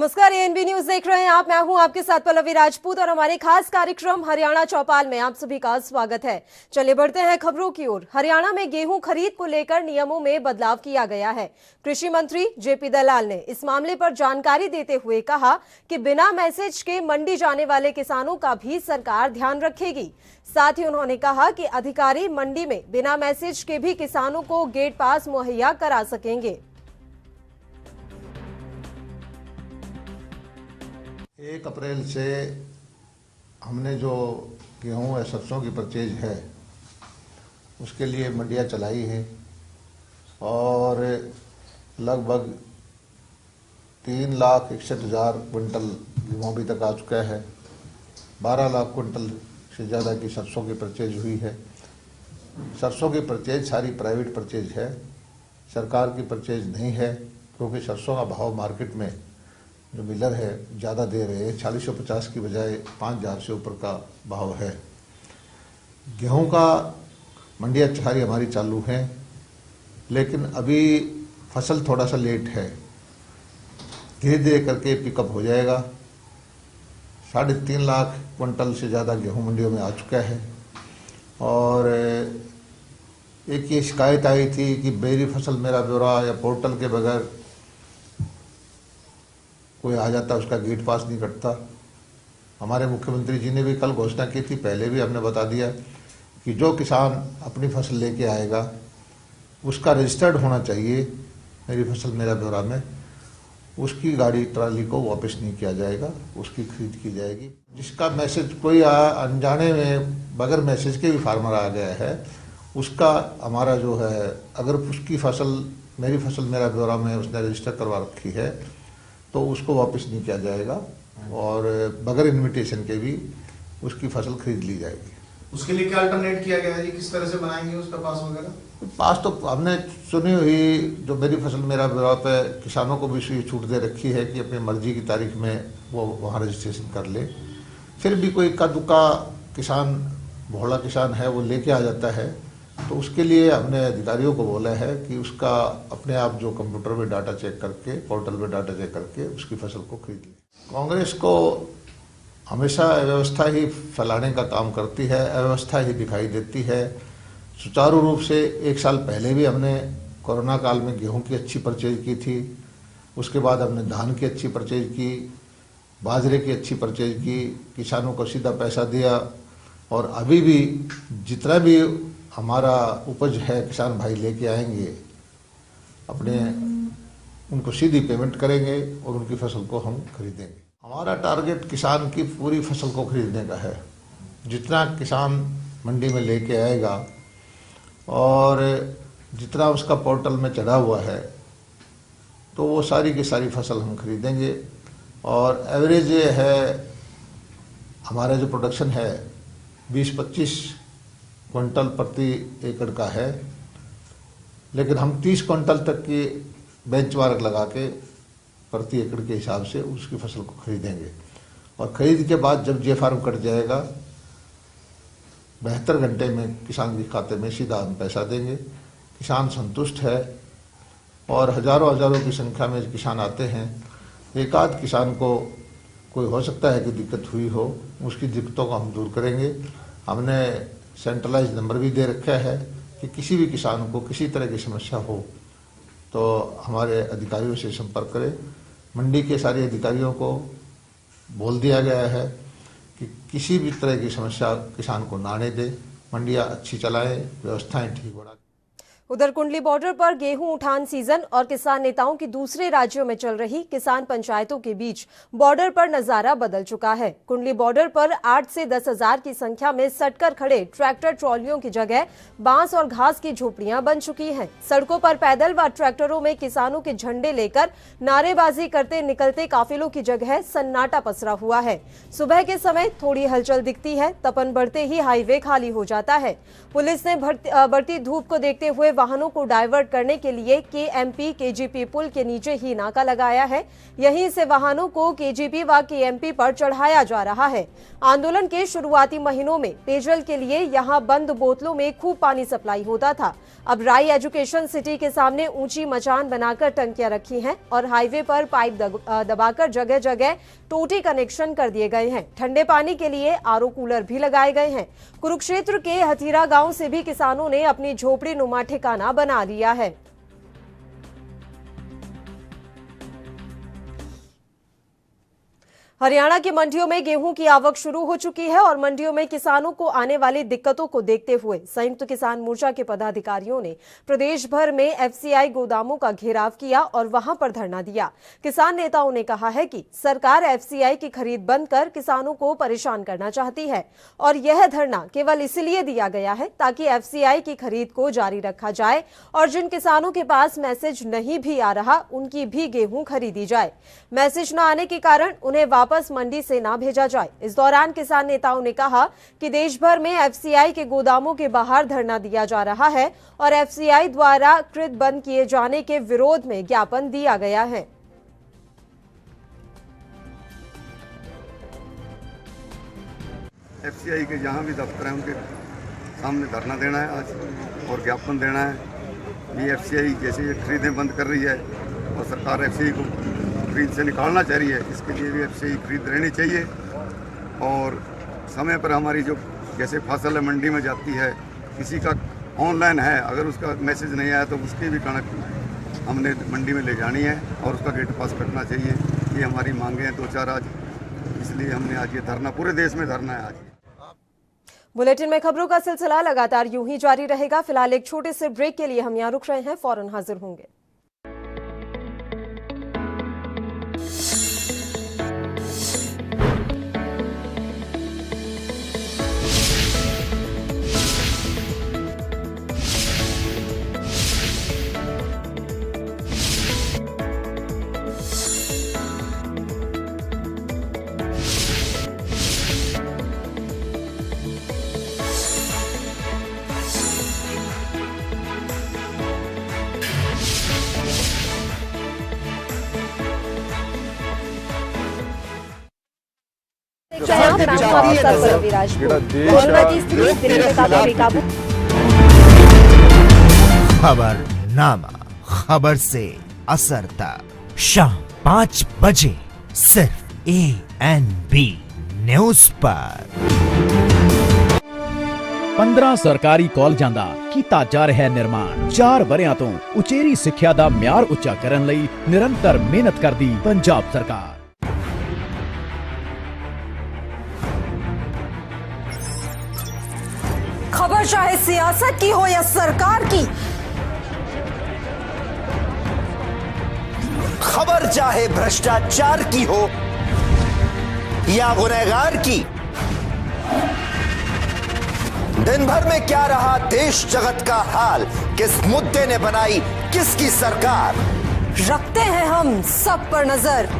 नमस्कार, ANB news देख रहे हैं आप। मैं हूं आपके साथ पल्लवी राजपूत और हमारे खास कार्यक्रम हरियाणा चौपाल में आप सभी का स्वागत है। चलिए बढ़ते हैं खबरों की ओर। हरियाणा में गेहूं खरीद को लेकर नियमों में बदलाव किया गया है। कृषि मंत्री जेपी दलाल ने इस मामले पर जानकारी देते हुए कहा कि बिना मैसेज के मंडी जाने वाले किसानों का भी सरकार ध्यान रखेगी। साथ ही उन्होंने कहा कि अधिकारी मंडी में बिना मैसेज के भी किसानों को गेट पास मुहैया करा सकेंगे। 1 अप्रैल से हमने जो गेहूँ या सरसों की परचेज है उसके लिए मंडियाँ चलाई है और लगभग 3,61,000 क्विंटल गेहूँ अभी तक आ चुका है। 12 लाख क्विंटल से ज़्यादा की सरसों की परचेज हुई है। सरसों की परचेज सारी प्राइवेट परचेज है, सरकार की परचेज नहीं है, क्योंकि सरसों का भाव मार्केट में जो मिलर है ज़्यादा दे रहे हैं। 450 की बजाय 5,000 से ऊपर का भाव है। गेहूं का मंडियाँ सारी हमारी चालू हैं, लेकिन अभी फसल थोड़ा सा लेट है, धीरे धीरे करके पिकअप हो जाएगा। 3.5 लाख क्विंटल से ज़्यादा गेहूं मंडियों में आ चुका है। और एक ये शिकायत आई थी कि मेरी फसल मेरा ब्यौरा या पोर्टल के बगैर कोई आ जाता, उसका गेट पास नहीं कटता। हमारे मुख्यमंत्री जी ने भी कल घोषणा की थी, पहले भी हमने बता दिया कि जो किसान अपनी फसल लेके आएगा उसका रजिस्टर्ड होना चाहिए मेरी फसल मेरा ब्यौरा में, उसकी गाड़ी ट्राली को वापस नहीं किया जाएगा, उसकी खरीद की जाएगी। जिसका मैसेज कोई अनजाने में बगैर मैसेज के भी फार्मर आ गया है, उसका हमारा जो है, अगर उसकी फसल मेरी फसल मेरा ब्यौरा में उसने रजिस्टर करवा रखी है तो उसको वापस नहीं किया जाएगा और बगैर इन्विटेशन के भी उसकी फसल खरीद ली जाएगी। उसके लिए क्या अल्टरनेट किया गया है जी? किस तरह से बनाएंगे उसका पास वगैरह? पास तो हमने सुनी हुई जो मेरी फसल मेरा ब्यौरा पे किसानों को भी छूट दे रखी है कि अपनी मर्जी की तारीख में वो वहाँ रजिस्ट्रेशन कर ले। फिर भी कोई इक्का दुक्का किसान, भोला किसान है, वो लेके आ जाता है, तो उसके लिए हमने अधिकारियों को बोला है कि उसका अपने आप जो कंप्यूटर में डाटा चेक करके, पोर्टल में डाटा चेक करके उसकी फसल को खरीद ले। कांग्रेस को हमेशा अव्यवस्था ही फैलाने का काम करती है, अव्यवस्था ही दिखाई देती है। सुचारू रूप से 1 साल पहले भी हमने कोरोना काल में गेहूं की अच्छी परचेज की थी, उसके बाद हमने धान की अच्छी परचेज की, बाजरे की अच्छी परचेज की, किसानों को सीधा पैसा दिया। और अभी भी जितना भी हमारा उपज है किसान भाई लेके आएंगे अपने, उनको सीधी पेमेंट करेंगे और उनकी फसल को हम खरीदेंगे। हमारा टारगेट किसान की पूरी फसल को खरीदने का है। जितना किसान मंडी में लेके आएगा और जितना उसका पोर्टल में चढ़ा हुआ है तो वो सारी की सारी फसल हम खरीदेंगे। और एवरेज ये है, हमारा जो प्रोडक्शन है 20-25 क्विंटल प्रति एकड़ का है, लेकिन हम 30 क्विंटल तक की बेंचमार्क लगा के प्रति एकड़ के हिसाब से उसकी फसल को खरीदेंगे। और खरीद के बाद जब जे फार्म कट जाएगा 72 घंटे में किसान के खाते में सीधा हम पैसा देंगे। किसान संतुष्ट है और हजारों की संख्या में किसान आते हैं। एक आध किसान को कोई हो सकता है कि दिक्कत हुई हो, उसकी दिक्कतों को हम दूर करेंगे। हमने सेंट्रलाइज नंबर भी दे रखा है कि किसी भी किसान को किसी तरह की समस्या हो तो हमारे अधिकारियों से संपर्क करें। मंडी के सारे अधिकारियों को बोल दिया गया है कि किसी भी तरह की समस्या किसान को ना आने दें, मंडियाँ अच्छी चलाएं, व्यवस्थाएं ठीक बढ़ा। उधर कुंडली बॉर्डर पर गेहूं उठान सीजन और किसान नेताओं की दूसरे राज्यों में चल रही किसान पंचायतों के बीच बॉर्डर पर नजारा बदल चुका है। कुंडली बॉर्डर पर 8 से 10 हजार की संख्या में सटकर खड़े ट्रैक्टर ट्रॉलियों की जगह बांस और घास की झोपड़ियां बन चुकी हैं। सड़कों पर पैदल व ट्रैक्टरों में किसानों के झंडे लेकर नारेबाजी करते निकलते काफिलों की जगह सन्नाटा पसरा हुआ है। सुबह के समय थोड़ी हलचल दिखती है, तपन बढ़ते ही हाईवे खाली हो जाता है। पुलिस ने बढ़ती धूप को देखते हुए वाहनों को डाइवर्ट करने के लिए केएमपी केजीपी पुल के नीचे ही नाका लगाया है। यहीं से वाहनों को केजीपी व केएमपी पर चढ़ाया जा रहा है। आंदोलन के शुरुआती महीनों में पेयजल के लिए यहां बंद बोतलों में खूब पानी सप्लाई होता था। अब राई एजुकेशन सिटी के सामने ऊंची मचान बनाकर टंकियां रखी हैं और हाईवे पर पाइप दबाकर जगह जगह टोटी कनेक्शन कर दिए गए हैं। ठंडे पानी के लिए आरओ कूलर भी लगाए गए हैं। कुरुक्षेत्र के हथीरा गांव से भी किसानों ने अपनी झोपड़ी नुमा ठिकाना बना लिया है। हरियाणा की मंडियों में गेहूं की आवक शुरू हो चुकी है और मंडियों में किसानों को आने वाली दिक्कतों को देखते हुए संयुक्त किसान मोर्चा के पदाधिकारियों ने प्रदेश भर में एफसीआई गोदामों का घेराव किया और वहां पर धरना दिया। किसान नेताओं ने कहा है कि सरकार एफसीआई की खरीद बंद कर किसानों को परेशान करना चाहती है और यह धरना केवल इसलिए दिया गया है ताकि एफसीआई की खरीद को जारी रखा जाए और जिन किसानों के पास मैसेज नहीं भी आ रहा उनकी भी गेहूं खरीदी जाए। मैसेज न आने के कारण उन्हें वापस मंडी से ना भेजा जाए। इस दौरान किसान नेताओं ने कहा कि देश भर में एफसीआई के गोदामों के बाहर धरना दिया जा रहा है और एफसीआई द्वारा कृत बंद किए जाने के विरोध में ज्ञापन दिया गया है। एफसीआई के जहां भी दफ्तर हैं उनके सामने धरना देना है आज और ज्ञापन देना है। ये एफसीआई जैसे ये खरीदें बंद कर रही है और सरकार एफसीआई को खरीद से निकालना चाह रही है, इसके लिए भी एफसीआई खरीद रहनी चाहिए और समय पर हमारी जो जैसे फसल है मंडी में जाती है, किसी का ऑनलाइन है अगर उसका मैसेज नहीं आया तो उसकी भी कणक हमने मंडी में ले जानी है और उसका गेट पास कटना चाहिए। ये हमारी मांगे हैं 2-4 आज, इसलिए हमने आज ये धरना पूरे देश में धरना है आज। बुलेटिन में खबरों का सिलसिला लगातार यूं ही जारी रहेगा। फिलहाल एक छोटे से ब्रेक के लिए हम यहां रुक रहे हैं, फौरन हाजिर होंगे। खबरनामा, खबर से असर तक शाम 5 बजे सिर्फ ANB न्यूज पर। 15 ਸਰਕਾਰੀ ਕਾਲਜਾਂ ਦਾ ਕੀਤਾ ਜਾ ਰਿਹਾ ਨਿਰਮਾਣ। 4 ਵਰਿਆਂ ਤੋਂ ਉਚੇਰੀ ਸਿੱਖਿਆ ਦਾ ਮਿਆਰ ਉੱਚਾ ਕਰਨ ਲਈ ਨਿਰੰਤਰ ਮਿਹਨਤ ਕਰਦੀ ਪੰਜਾਬ ਸਰਕਾਰ। खबर चाहे सियासत की हो या सरकार की, खबर चाहे भ्रष्टाचार की हो या गुनहगार की, दिन भर में क्या रहा देश जगत का हाल, किस मुद्दे ने बनाई किसकी सरकार, रखते हैं हम सब पर नजर,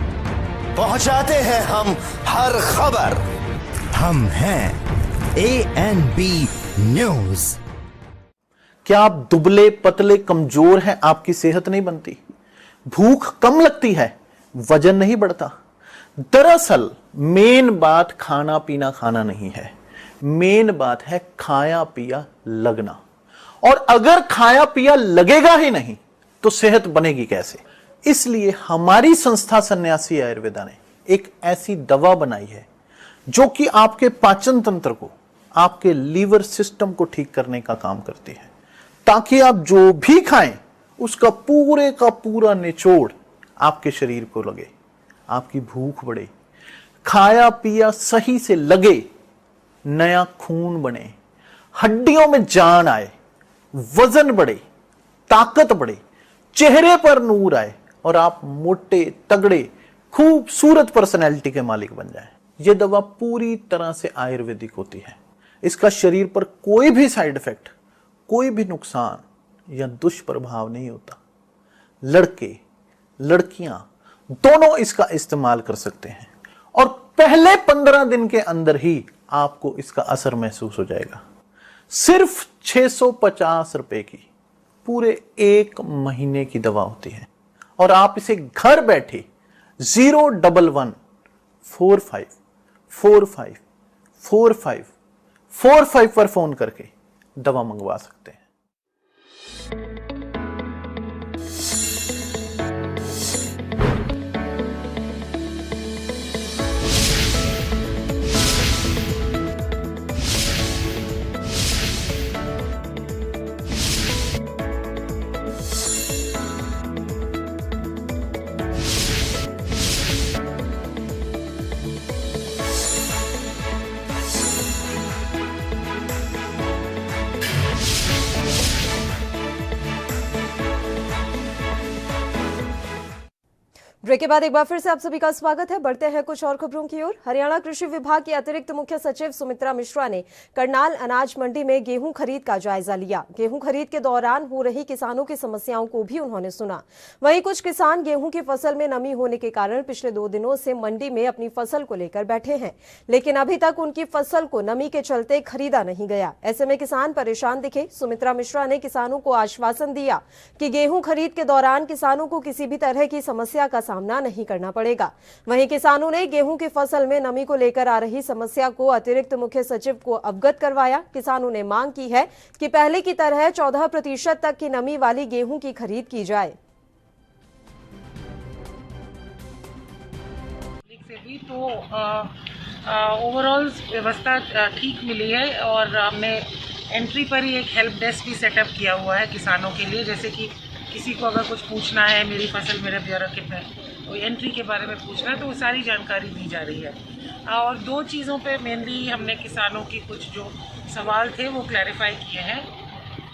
पहुंचाते हैं हम हर खबर। हम हैं ANB न्यूज। क्या आप दुबले पतले कमजोर हैं? आपकी सेहत नहीं बनती, भूख कम लगती है, वजन नहीं बढ़ता? दरअसल मेन बात खाना पीना खाना नहीं है, मेन बात है खाया पिया लगना। और अगर खाया पिया लगेगा ही नहीं तो सेहत बनेगी कैसे? इसलिए हमारी संस्था सन्यासी आयुर्वेदा ने एक ऐसी दवा बनाई है जो कि आपके पाचन तंत्र को, आपके लीवर सिस्टम को ठीक करने का काम करती है, ताकि आप जो भी खाएं उसका पूरे का पूरा निचोड़ आपके शरीर को लगे, आपकी भूख बढ़े, खाया पिया सही से लगे, नया खून बने, हड्डियों में जान आए, वजन बढ़े, ताकत बढ़े, चेहरे पर नूर आए और आप मोटे तगड़े खूबसूरत पर्सनैलिटी के मालिक बन जाएं। यह दवा पूरी तरह से आयुर्वेदिक होती है। इसका शरीर पर कोई भी साइड इफेक्ट, कोई भी नुकसान या दुष्प्रभाव नहीं होता। लड़के लड़कियां दोनों इसका इस्तेमाल कर सकते हैं और पहले 15 दिन के अंदर ही आपको इसका असर महसूस हो जाएगा। सिर्फ 650 रुपए की पूरे 1 महीने की दवा होती है और आप इसे घर बैठे 01145454545 पर फोन करके दवा मंगवा सकते हैं। ब्रेक के बाद एक बार फिर से आप सभी का स्वागत है। बढ़ते हैं कुछ और खबरों की ओर। हरियाणा कृषि विभाग की अतिरिक्त मुख्य सचिव सुमित्रा मिश्रा ने करनाल अनाज मंडी में गेहूं खरीद का जायजा लिया। गेहूं खरीद के दौरान हो रही किसानों की समस्याओं को भी उन्होंने सुना। वहीं कुछ किसान गेहूं की फसल में नमी होने के कारण पिछले 2 दिनों से मंडी में अपनी फसल को लेकर बैठे हैं, लेकिन अभी तक उनकी फसल को नमी के चलते खरीदा नहीं गया। ऐसे में किसान परेशान दिखे। सुमित्रा मिश्रा ने किसानों को आश्वासन दिया कि गेहूं खरीद के दौरान किसानों को किसी भी तरह की समस्या का सामना नहीं करना पड़ेगा। वहीं किसानों ने गेहूं की फसल में नमी को लेकर आ रही समस्या को अतिरिक्त मुख्य सचिव को अवगत करवाया। किसानों ने मांग की है कि पहले की तरह 14% तक की नमी वाली गेहूं की खरीद की जाए। से भी तो ओवरऑल व्यवस्था ठीक मिली है और हमने एंट्री पर ही एक हेल्प डेस्क भी सेटअप किया हुआ है किसानों के लिए। जैसे कि किसी को अगर कुछ पूछना है, मेरी फसल मेरा ब्यौरा कितना है, कोई एंट्री के बारे में पूछना है, तो वो सारी जानकारी दी जा रही है। और 2 चीज़ों पे मेनली हमने किसानों की कुछ जो सवाल थे वो क्लैरिफाई किए हैं।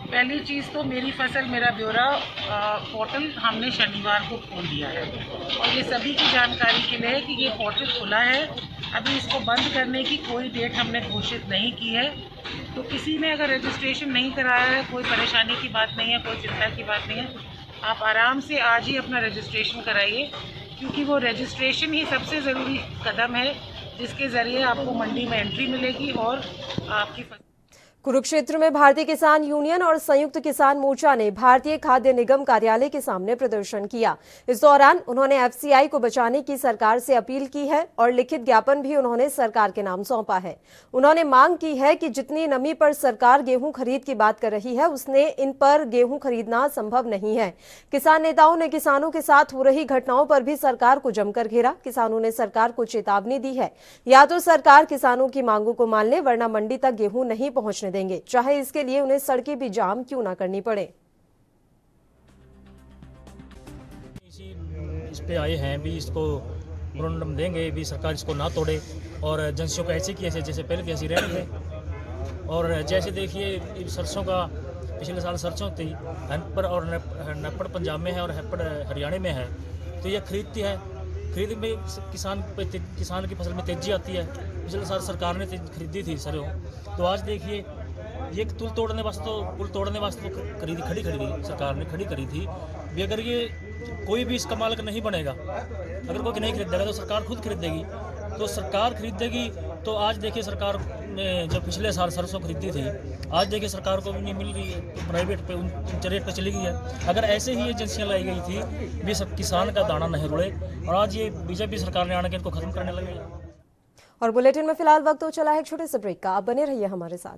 पहली चीज़ तो मेरी फसल मेरा ब्यौरा पोर्टल हमने शनिवार को खोल दिया है और ये सभी की जानकारी के लिए है कि ये पोर्टल खुला है। अभी इसको बंद करने की कोई डेट हमने घोषित नहीं की है। तो किसी ने अगर रजिस्ट्रेशन नहीं कराया है, कोई परेशानी की बात नहीं है, कोई चिंता की बात नहीं है। आप आराम से आज ही अपना रजिस्ट्रेशन कराइए, क्योंकि वो रजिस्ट्रेशन ही सबसे ज़रूरी कदम है जिसके ज़रिए आपको मंडी में एंट्री मिलेगी और आपकी कुरुक्षेत्र में भारतीय किसान यूनियन और संयुक्त किसान मोर्चा ने भारतीय खाद्य निगम कार्यालय के सामने प्रदर्शन किया। इस दौरान उन्होंने एफसीआई को बचाने की सरकार से अपील की है और लिखित ज्ञापन भी उन्होंने सरकार के नाम सौंपा है। उन्होंने मांग की है कि जितनी नमी पर सरकार गेहूं खरीद की बात कर रही है, उसने इन पर गेहूं खरीदना संभव नहीं है। किसान नेताओं ने किसानों के साथ हो रही घटनाओं पर भी सरकार को जमकर घेरा। किसानों ने सरकार को चेतावनी दी है, या तो सरकार किसानों की मांगों को मान ले, वरना मंडी तक गेहूं नहीं पहुंचने देंगे, चाहे इसके लिए उन्हें सड़कें भी जाम क्यों ना करनी पड़े। इस पे आए हैं भी, इसको मेमोरेंडम देंगे भी, सरकार इसको ना तोड़े और एजेंसियों को ऐसे की ऐसे जैसे पहले थी ऐसी रहने दें। और जैसे देखिए सरसों का पिछले साल सरसों थी हैपड़ और नपड़ पंजाब में है और हैपड़ हरियाणा में है, तो ये खरीदती है। खरीद में किसान की फसल में तेजी आती है। पिछले साल सरकार ने खरीदी थी सरसों, तो आज देखिए ये पुल तोड़ने वास्ते तो खड़ी थी सरकार ने, खड़ी करी थी भी। अगर ये कोई भी इसका मालिक नहीं बनेगा, अगर कोई नहीं खरीदेगा तो सरकार खुद खरीदेगी। तो सरकार खरीदेगी तो आज देखिए सरकार ने जो पिछले साल सरसों खरीदी थी, आज देखिए सरकार को भी नहीं मिल रही है, तो प्राइवेट पे उन रेट पे चली गई है। अगर ऐसे ही एजेंसियां लाई गई थी भी सब किसान का दाना नहीं रुले, और आज ये बीजेपी सरकार ने आने के इनको खत्म करने लगे। और बुलेटिन में फिलहाल वक्त हो चला है एक छोटे से ब्रेक का। आप बने रहिए हमारे साथ।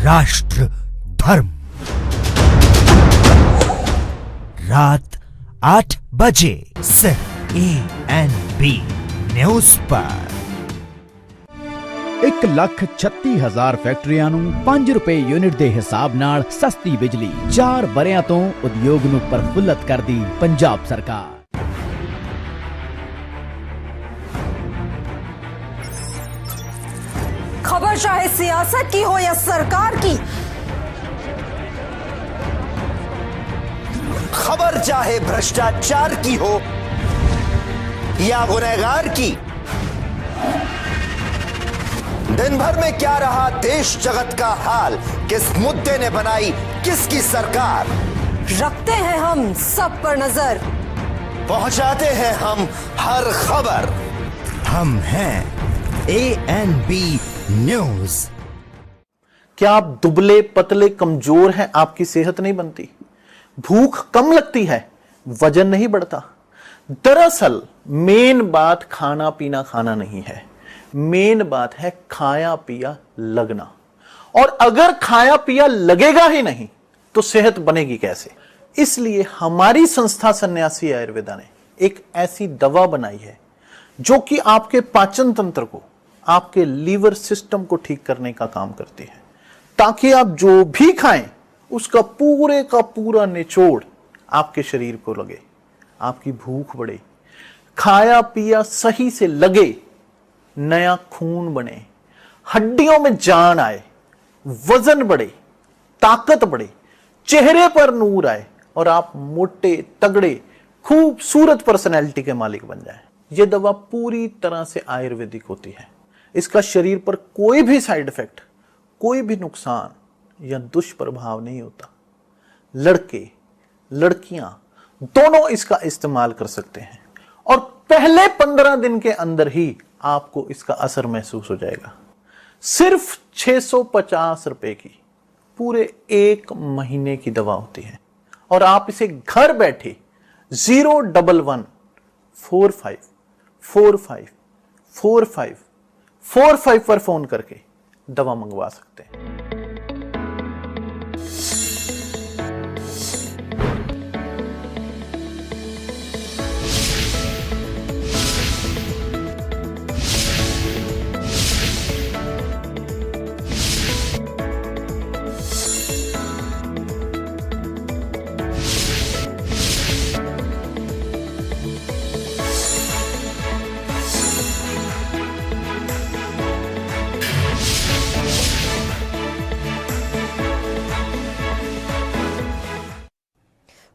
राष्ट्र धर्म रात 8 बजे सिर्फ ANB न्यूज पर। 1,36,000 ਫੈਕਟਰੀਆਂ ਨੂੰ 5 ਰੁਪਏ ਯੂਨਿਟ ਦੇ ਹਿਸਾਬ ਨਾਲ ਸਸਤੀ ਬਿਜਲੀ 4 ਵਰਿਆਂ ਤੋਂ ਉਦਯੋਗ ਨੂੰ ਪ੍ਰਫੁੱਲਤ ਕਰਦੀ ਪੰਜਾਬ ਸਰਕਾਰ। चाहे सियासत की हो या सरकार की, खबर चाहे भ्रष्टाचार की हो या गुनहगार की, दिन भर में क्या रहा देश जगत का हाल, किस मुद्दे ने बनाई किसकी सरकार, रखते हैं हम सब पर नजर, पहुंचाते हैं हम हर खबर। हम हैं ANB न्यूज। क्या आप दुबले पतले कमजोर हैं, आपकी सेहत नहीं बनती, भूख कम लगती है, वजन नहीं बढ़ता? दरअसल मेन बात खाना पीना खाना नहीं है, मेन बात है खाया पिया लगना। और अगर खाया पिया लगेगा ही नहीं तो सेहत बनेगी कैसे? इसलिए हमारी संस्था सन्यासी आयुर्वेदा ने एक ऐसी दवा बनाई है जो कि आपके पाचन तंत्र को, आपके लीवर सिस्टम को ठीक करने का काम करती है, ताकि आप जो भी खाएं उसका पूरे का पूरा निचोड़ आपके शरीर को लगे, आपकी भूख बढ़े, खाया पिया सही से लगे, नया खून बने, हड्डियों में जान आए, वजन बढ़े, ताकत बढ़े, चेहरे पर नूर आए और आप मोटे तगड़े खूबसूरत पर्सनैलिटी के मालिक बन जाएं। यह दवा पूरी तरह से आयुर्वेदिक होती है। इसका शरीर पर कोई भी साइड इफेक्ट, कोई भी नुकसान या दुष्प्रभाव नहीं होता। लड़के लड़कियां दोनों इसका इस्तेमाल कर सकते हैं और पहले 15 दिन के अंदर ही आपको इसका असर महसूस हो जाएगा। सिर्फ 650 रुपए की पूरे 1 महीने की दवा होती है और आप इसे घर बैठे 01145454545 पर फोन करके दवा मंगवा सकते हैं।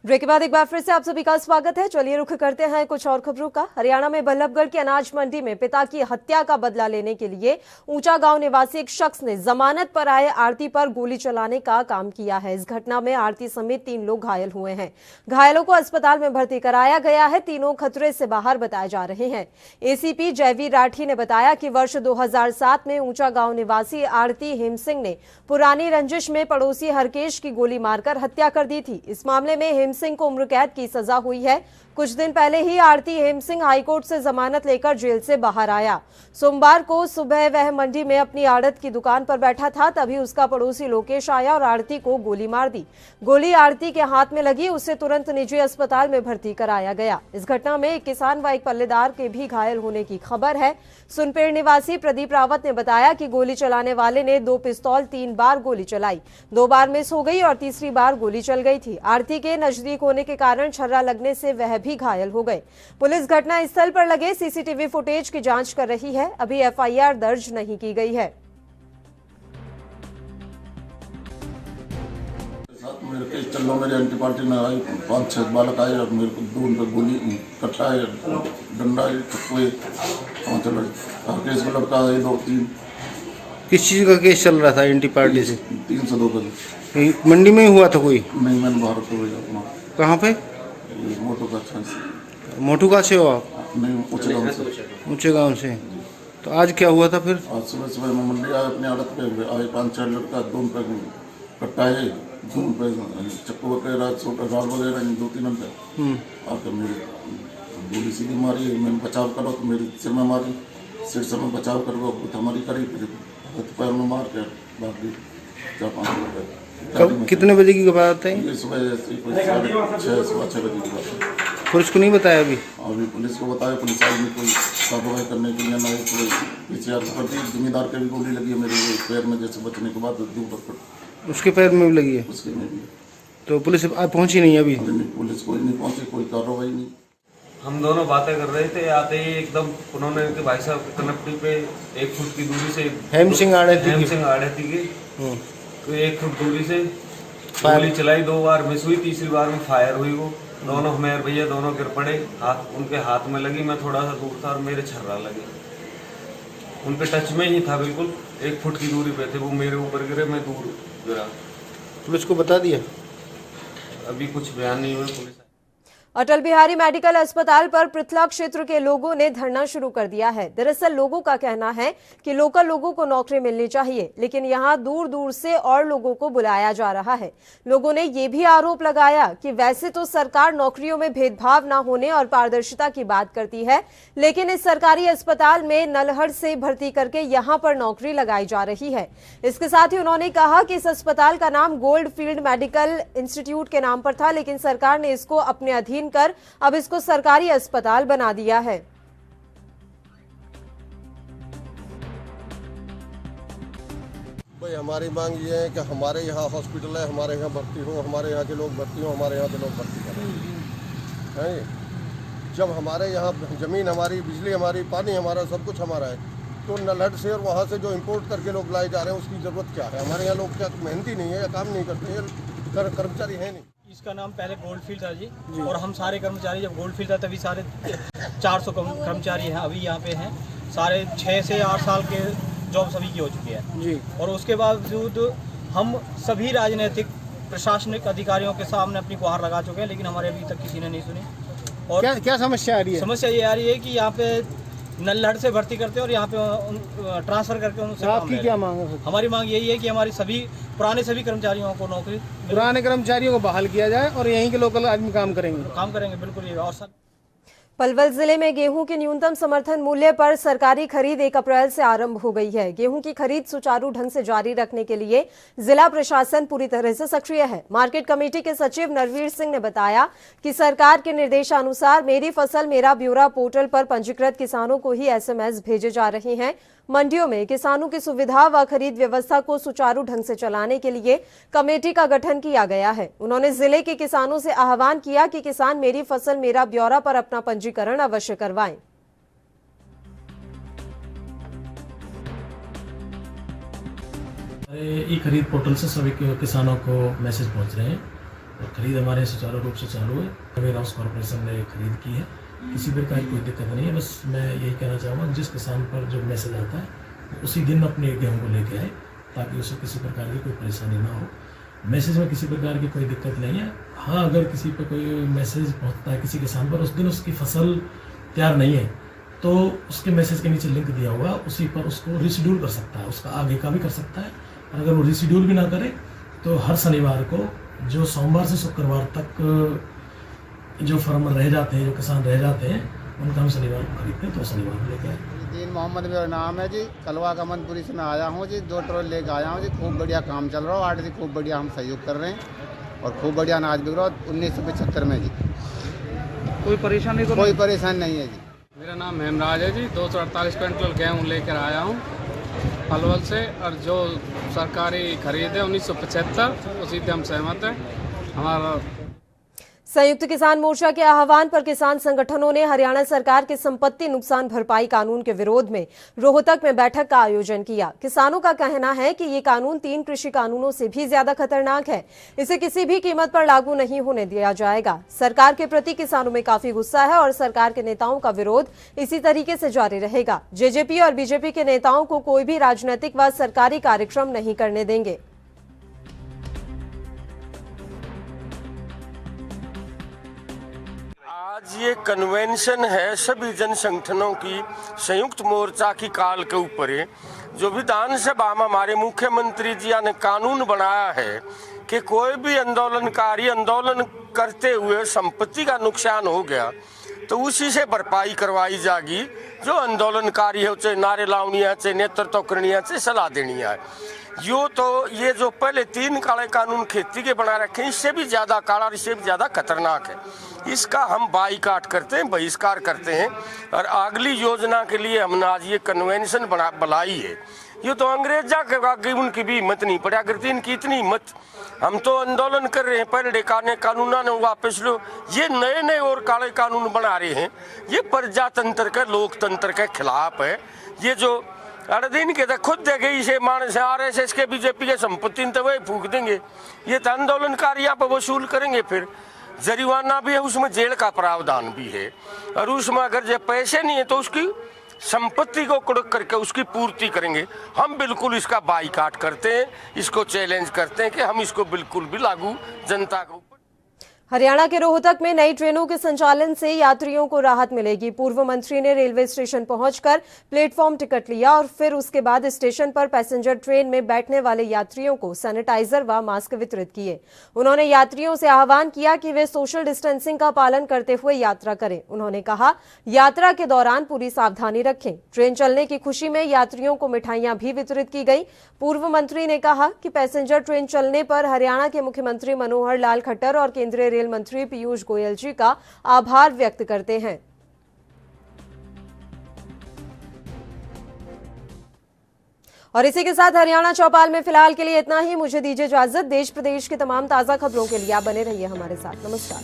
ब्रेक के बाद एक बार फिर से आप सभी का स्वागत है। चलिए रुख करते हैं कुछ और खबरों का। हरियाणा में बल्लभगढ़ की अनाज मंडी में पिता की हत्या का बदला लेने के लिए ऊंचा गांव निवासी एक शख्स ने जमानत पर आए आरती पर गोली चलाने का काम किया है। इस घटना में आरती समेत 3 लोग घायल हुए हैं। घायलों को अस्पताल में भर्ती कराया गया है। तीनों खतरे से बाहर बताए जा रहे हैं। एसीपी जयवीर राठी ने बताया कि वर्ष 2007 में ऊंचा गांव निवासी आरती हेमसिंह ने पुरानी रंजिश में पड़ोसी हरकेश की गोली मारकर हत्या कर दी थी। इस मामले में हेमसिंह को उम्र कैद की सजा हुई है। कुछ दिन पहले ही आरती हेमसिंह हाईकोर्ट से जमानत लेकर जेल से बाहर आया। सोमवार को सुबह वह मंडी में अपनी आड़त की दुकान पर बैठा था, तभी उसका पड़ोसी लोकेश आया और आरती को गोली मार दी। गोली आरती के हाथ में लगी, उसे तुरंत निजी अस्पताल में भर्ती कराया गया। इस घटना में एक किसान व एक पल्लेदार के भी घायल होने की खबर है। सुनपेड़ निवासी प्रदीप रावत ने बताया कि गोली चलाने वाले ने 2 पिस्तौल 3 बार गोली चलाई, 2 बार मिस हो गई और तीसरी बार गोली चल गई थी। आरती के नजदीक होने के कारण छर्रा लगने से वह भी घायल हो गए। पुलिस घटना स्थल पर लगे सीसीटीवी फुटेज की जांच कर रही है। अभी एफआईआर दर्ज नहीं की गई है। मेरे केस चल रहा, मेरे एंटी पार्टी में आई 5-6 बालक आए और मेरे को 2 उन पर गोली कट्टा है, डंडा है, चप्पू केस का लड़का है 2-3। किस चीज़ का केस चल रहा था एंटी पार्टी से? 302 का। मंडी में हुआ था कोई? नहीं, मैंने बाहर तो अपना। कहाँ पे? मोटू का। मोटू का से हो आप? नहीं, ऊँचे गाँव से। ऊँचे गाँव से। तो आज क्या हुआ था फिर? आज सुबह मैं मंडी आया, अपनी आड़त पे आए 5-4 लड़का, 2 पे कट्टा है, 2 पे चप्पू वगैरह, छोटा गाल वगैरह, 2-3 अंतर आकर मेरी गोली सीधी मारी। मैंने बचाव करो तो मेरे सिर में मारी, सिर से मैं बचाव करो हमारी करी, फिर पैर में मार कर बाकी 4-5 लड़का। कितने बजे की बात है? ये सुबह 6:30 बजे की बात है। पुलिस को नहीं बताया अभी? अभी पुलिस को बताया, पुलिस आई नहीं, कोई कार्रवाई करने के लिए ना पीछे करती। जिम्मेदार के भी गोली लगी है मेरे पैर में, जैसे बचने के बाद उसके पैर में भी लगी है? उसके में भी। तो पुलिस पहुंची नहीं अभी? पुलिस कोई नहीं पहुंची, कोई कार्रवाई नहीं। हम दोनों बातें कर रहे थे, आते ही एकदम उन्होंने कि भाई साहब कनपटी पे 1 फुट की दूरी से हेम सिंह आड़ेती की 1 फुट दूरी से गोली चलाई, 2 बार मिस हुई, तीसरी बार में फायर हुई। वो दोनों मेरे भैया दोनों गिर पड़े, हाथ उनके हाथ में लगी, मैं थोड़ा सा दूर था और मेरे छर्रा लगे, उनके टच में ही था, बिल्कुल 1 फुट की दूरी पे थे। वो मेरे ऊपर गिरे, मैं दूर गिरा। पुलिस को बता दिया? अभी कुछ बयान नहीं हुआ। पुलिस अटल बिहारी मेडिकल अस्पताल पर पृथला क्षेत्र के लोगों ने धरना शुरू कर दिया है। दरअसल लोगों का कहना है कि लोकल लोगों को नौकरी मिलनी चाहिए, लेकिन यहां दूर दूर से और लोगों को बुलाया जा रहा है। लोगों ने ये भी आरोप लगाया कि वैसे तो सरकार नौकरियों में भेदभाव न होने और पारदर्शिता की बात करती है, लेकिन इस सरकारी अस्पताल में नलहड़ से भर्ती करके यहां पर नौकरी लगाई जा रही है। इसके साथ ही उन्होंने कहा कि इस अस्पताल का नाम गोल्ड फील्ड मेडिकल इंस्टीट्यूट के नाम पर था, लेकिन सरकार ने इसको अपने अधीन कर अब इसको सरकारी अस्पताल बना दिया है। भाई हमारी मांग ये है कि हमारे यहाँ हॉस्पिटल है, हमारे यहाँ भर्ती हो, हमारे यहाँ के लोग भर्ती हो, हमारे यहाँ के लोग भर्ती करें। जब हमारे यहाँ जमीन हमारी, बिजली हमारी, पानी हमारा, सब कुछ हमारा है, तो नलहट से और वहाँ से जो इम्पोर्ट करके लोग लाए जा रहे हैं उसकी ज़रूरत क्या है? हमारे यहाँ लोग क्या मेहनती नहीं है या काम नहीं करते हैं, कर्मचारी है नहीं। इसका नाम पहले गोल्ड फील्ड था जी, और हम सारे कर्मचारी, जब गोल्ड फील्ड था तभी सारे 400 कर्मचारी हैं, अभी यहाँ पे हैं सारे 6 से 8 साल के जॉब सभी की हो चुकी है जी। और उसके बावजूद हम सभी राजनीतिक प्रशासनिक अधिकारियों के सामने अपनी गुहार लगा चुके हैं, लेकिन हमारे अभी तक किसी ने नहीं सुनी। और क्या समस्या आ रही है? समस्या ये आ रही है कि यहाँ पे नलहड़ से भर्ती करते हैं और यहाँ पे ट्रांसफर करके उनसे। आपकी क्या मांग है? हमारी मांग यही है कि हमारी सभी पुराने सभी कर्मचारियों को नौकरी, पुराने कर्मचारियों को बहाल किया जाए और यहीं के लोकल आदमी काम करेंगे बिल्कुल ये। और सर पलवल जिले में गेहूं के न्यूनतम समर्थन मूल्य पर सरकारी खरीद 1 अप्रैल से आरंभ हो गई है। गेहूं की खरीद सुचारू ढंग से जारी रखने के लिए जिला प्रशासन पूरी तरह से सक्रिय है। मार्केट कमेटी के सचिव नरवीर सिंह ने बताया कि सरकार के निर्देशानुसार मेरी फसल मेरा ब्यौरा पोर्टल पर पंजीकृत किसानों को ही SMS भेजे जा रहे हैं। मंडियों में किसानों की सुविधा व खरीद व्यवस्था को सुचारू ढंग से चलाने के लिए कमेटी का गठन किया गया है। उन्होंने जिले के किसानों से आह्वान किया कि किसान मेरी फसल मेरा ब्यौरा पर अपना पंजीकरण अवश्य करवाएं। ई खरीद पोर्टल से सभी किसानों को मैसेज पहुंच रहे हैं और खरीद हमारे सुचारू रूप से चालू है। वेयर हाउस कॉर्पोरेशन ने खरीद की है, किसी प्रकार की कोई दिक्कत नहीं है। बस मैं यही कहना चाहूँगा जिस किसान पर जो मैसेज आता है उसी दिन अपने गेहूँ को लेके आए, ताकि उसे किसी प्रकार की कोई परेशानी ना हो। मैसेज में किसी प्रकार की कोई दिक्कत नहीं है। हाँ, अगर किसी पर कोई मैसेज पहुँचता है किसी किसान पर, उस दिन उसकी फसल तैयार नहीं है, तो उसके मैसेज के नीचे लिंक दिया हुआ, उसी पर उसको रिशेड्यूल कर सकता है, उसका आगे का भी कर सकता है। और अगर वो रिशेड्यूल भी ना करे तो हर शनिवार को, जो सोमवार से शुक्रवार तक जो फार्मर रह जाते हैं, जो किसान रह जाते हैं, उनका हम शनिवार को खरीदते हैं, तो शनिवार को लेकर आए। दीन मोहम्मद मेरा नाम है जी, कलवा कमनपुरी से मैं आया हूँ जी, 2 ट्रॉली लेकर आया हूँ जी। खूब बढ़िया काम चल रहा है, आठ जी खूब बढ़िया हम सहयोग कर रहे हैं और खूब बढ़िया अनाज बिक रहा है 1975 में जी। कोई परेशानी तो? कोई परेशानी नहीं है जी। मेरा नाम हेमराज है जी, 248 क्विंटल गेहूँ लेकर आया हूँ पलवल से, और जो सरकारी खरीद है 1975, उसी से हम सहमत हैं। हमारा संयुक्त किसान मोर्चा के आह्वान पर किसान संगठनों ने हरियाणा सरकार के संपत्ति नुकसान भरपाई कानून के विरोध में रोहतक में बैठक का आयोजन किया। किसानों का कहना है कि ये कानून 3 कृषि कानूनों से भी ज्यादा खतरनाक है, इसे किसी भी कीमत पर लागू नहीं होने दिया जाएगा। सरकार के प्रति किसानों में काफी गुस्सा है और सरकार के नेताओं का विरोध इसी तरीके से जारी रहेगा। जेजेपी और बीजेपी के नेताओं को कोई भी राजनीतिक व सरकारी कार्यक्रम नहीं करने देंगे। आज ये कन्वेंशन है सभी जन संगठनों की, संयुक्त मोर्चा की काल के ऊपर है। जो विधानसभा में हमारे मुख्यमंत्री जी ने कानून बनाया है कि कोई भी आंदोलनकारी आंदोलन करते हुए संपत्ति का नुकसान हो गया तो उसी से भरपाई करवाई जाएगी। जो आंदोलनकारी है चाहे नारे लावनी है, चाहे नेतृत्व करनी है, चाहे सलाह देनी है। ये जो पहले 3 काले कानून खेती के बना रखे हैं, इससे भी ज्यादा काला और इससे भी ज्यादा खतरनाक है। इसका हम बाईकाट करते हैं, बहिष्कार करते हैं और अगली योजना के लिए हमने आज ये कन्वेंशन बुलाई है। ये तो अंग्रेज जाकर उनकी भी हिम्मत नहीं पड़ा करती, इनकी इतनी हिम्मत। हम तो आंदोलन कर रहे हैं, पहले कानून ने वापस लो, ये नए नए और काले कानून बना रहे हैं। ये प्रजातंत्र के लोकतंत्र के खिलाफ है। ये जो दिन के तो खुद दे गई से मानस RSS के बीजेपी के संपत्ति तो वही फूक देंगे। ये तो आंदोलनकारी आप वसूल करेंगे, फिर जरिमाना भी है, उसमें जेल का प्रावधान भी है। और उसमें अगर जो पैसे नहीं है तो उसकी संपत्ति को कुड़क करके उसकी पूर्ति करेंगे। हम बिल्कुल इसका बाइकाट करते हैं, इसको चैलेंज करते हैं कि हम इसको बिल्कुल भी लागू जनता को। हरियाणा के रोहतक में नई ट्रेनों के संचालन से यात्रियों को राहत मिलेगी। पूर्व मंत्री ने रेलवे स्टेशन पहुंचकर प्लेटफॉर्म टिकट लिया और फिर उसके बाद स्टेशन पर पैसेंजर ट्रेन में बैठने वाले यात्रियों को सैनिटाइजर व मास्क वितरित किए। उन्होंने यात्रियों से आह्वान किया कि वे सोशल डिस्टेंसिंग का पालन करते हुए यात्रा करें। उन्होंने कहा, यात्रा के दौरान पूरी सावधानी रखें। ट्रेन चलने की खुशी में यात्रियों को मिठाइयां भी वितरित की गई। पूर्व मंत्री ने कहा कि पैसेंजर ट्रेन चलने पर हरियाणा के मुख्यमंत्री मनोहर लाल खट्टर और केंद्रीय रेल मंत्री पीयूष गोयल जी का आभार व्यक्त करते हैं। और इसी के साथ हरियाणा चौपाल में फिलहाल के लिए इतना ही। मुझे दीजिए इजाजत। देश प्रदेश की तमाम ताजा खबरों के लिए आप बने रहिए हमारे साथ। नमस्कार।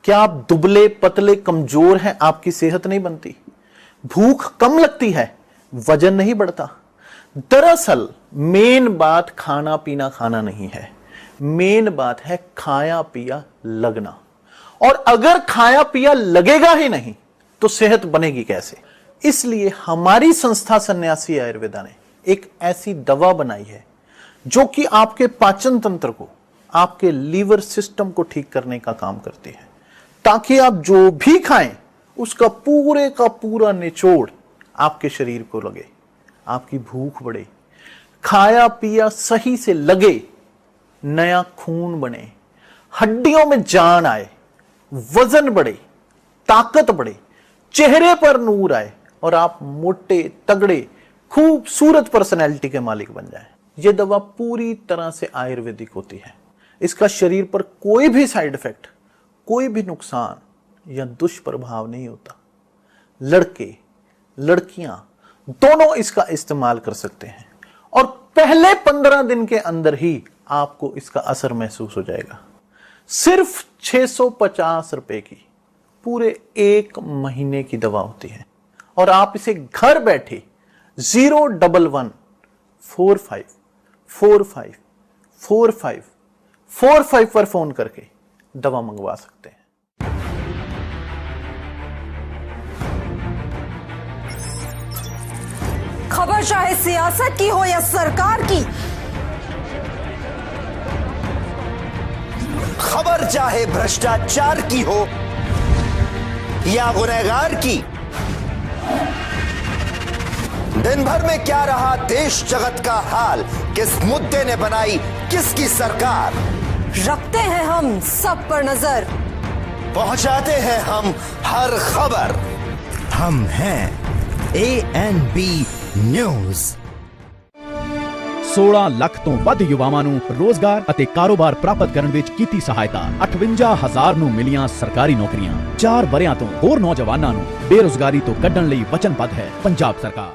क्या आप दुबले पतले कमजोर हैं, आपकी सेहत नहीं बनती, भूख कम लगती है, वजन नहीं बढ़ता? दरअसल मेन बात खाना पीना खाना नहीं है, मेन बात है खाया पिया लगना। और अगर खाया पिया लगेगा ही नहीं तो सेहत बनेगी कैसे? इसलिए हमारी संस्था सन्यासी आयुर्वेदा ने एक ऐसी दवा बनाई है जो कि आपके पाचन तंत्र को, आपके लीवर सिस्टम को ठीक करने का काम करती है, ताकि आप जो भी खाएं उसका पूरे का पूरा निचोड़ आपके शरीर को लगे, आपकी भूख बढ़े, खाया पिया सही से लगे, नया खून बने, हड्डियों में जान आए, वजन बढ़े, ताकत बढ़े, चेहरे पर नूर आए और आप मोटे तगड़े खूबसूरत पर्सनैलिटी के मालिक बन जाएं। यह दवा पूरी तरह से आयुर्वेदिक होती है। इसका शरीर पर कोई भी साइड इफेक्ट, कोई भी नुकसान या दुष्प्रभाव नहीं होता। लड़के लड़कियां दोनों इसका इस्तेमाल कर सकते हैं और पहले 15 दिन के अंदर ही आपको इसका असर महसूस हो जाएगा। सिर्फ 650 रुपए की पूरे 1 महीने की दवा होती है और आप इसे घर बैठे 01145454545 पर फोन करके दवा मंगवा सकते हैं। खबर चाहे सियासत की हो या सरकार की, खबर चाहे भ्रष्टाचार की हो या गुनहगार की, दिन भर में क्या रहा देश जगत का हाल, किस मुद्दे ने बनाई किसकी सरकार, रखते हैं हम सब पर नजर, पहुंचाते हैं हम हर खबर। हम हैं ANB ਨਿਊਜ਼। 16 ਲੱਖ ਤੋਂ ਵੱਧ ਯੁਵਾਵਾਂ ਨੂੰ ਰੋਜ਼ਗਾਰ ਅਤੇ ਕਾਰੋਬਾਰ ਪ੍ਰਾਪਤ ਕਰਨ ਵਿੱਚ ਕੀਤੀ ਸਹਾਇਤਾ। 58,000 ਨੂੰ ਮਿਲੀਆਂ ਸਰਕਾਰੀ ਨੌਕਰੀਆਂ। 4 ਵਰ੍ਹਿਆਂ ਤੋਂ ਹੋਰ ਨੌਜਵਾਨਾਂ ਨੂੰ ਬੇਰੁਜ਼ਗਾਰੀ ਤੋਂ ਕੱਢਣ ਲਈ ਵਚਨਬੱਧ ਹੈ ਪੰਜਾਬ ਸਰਕਾਰ।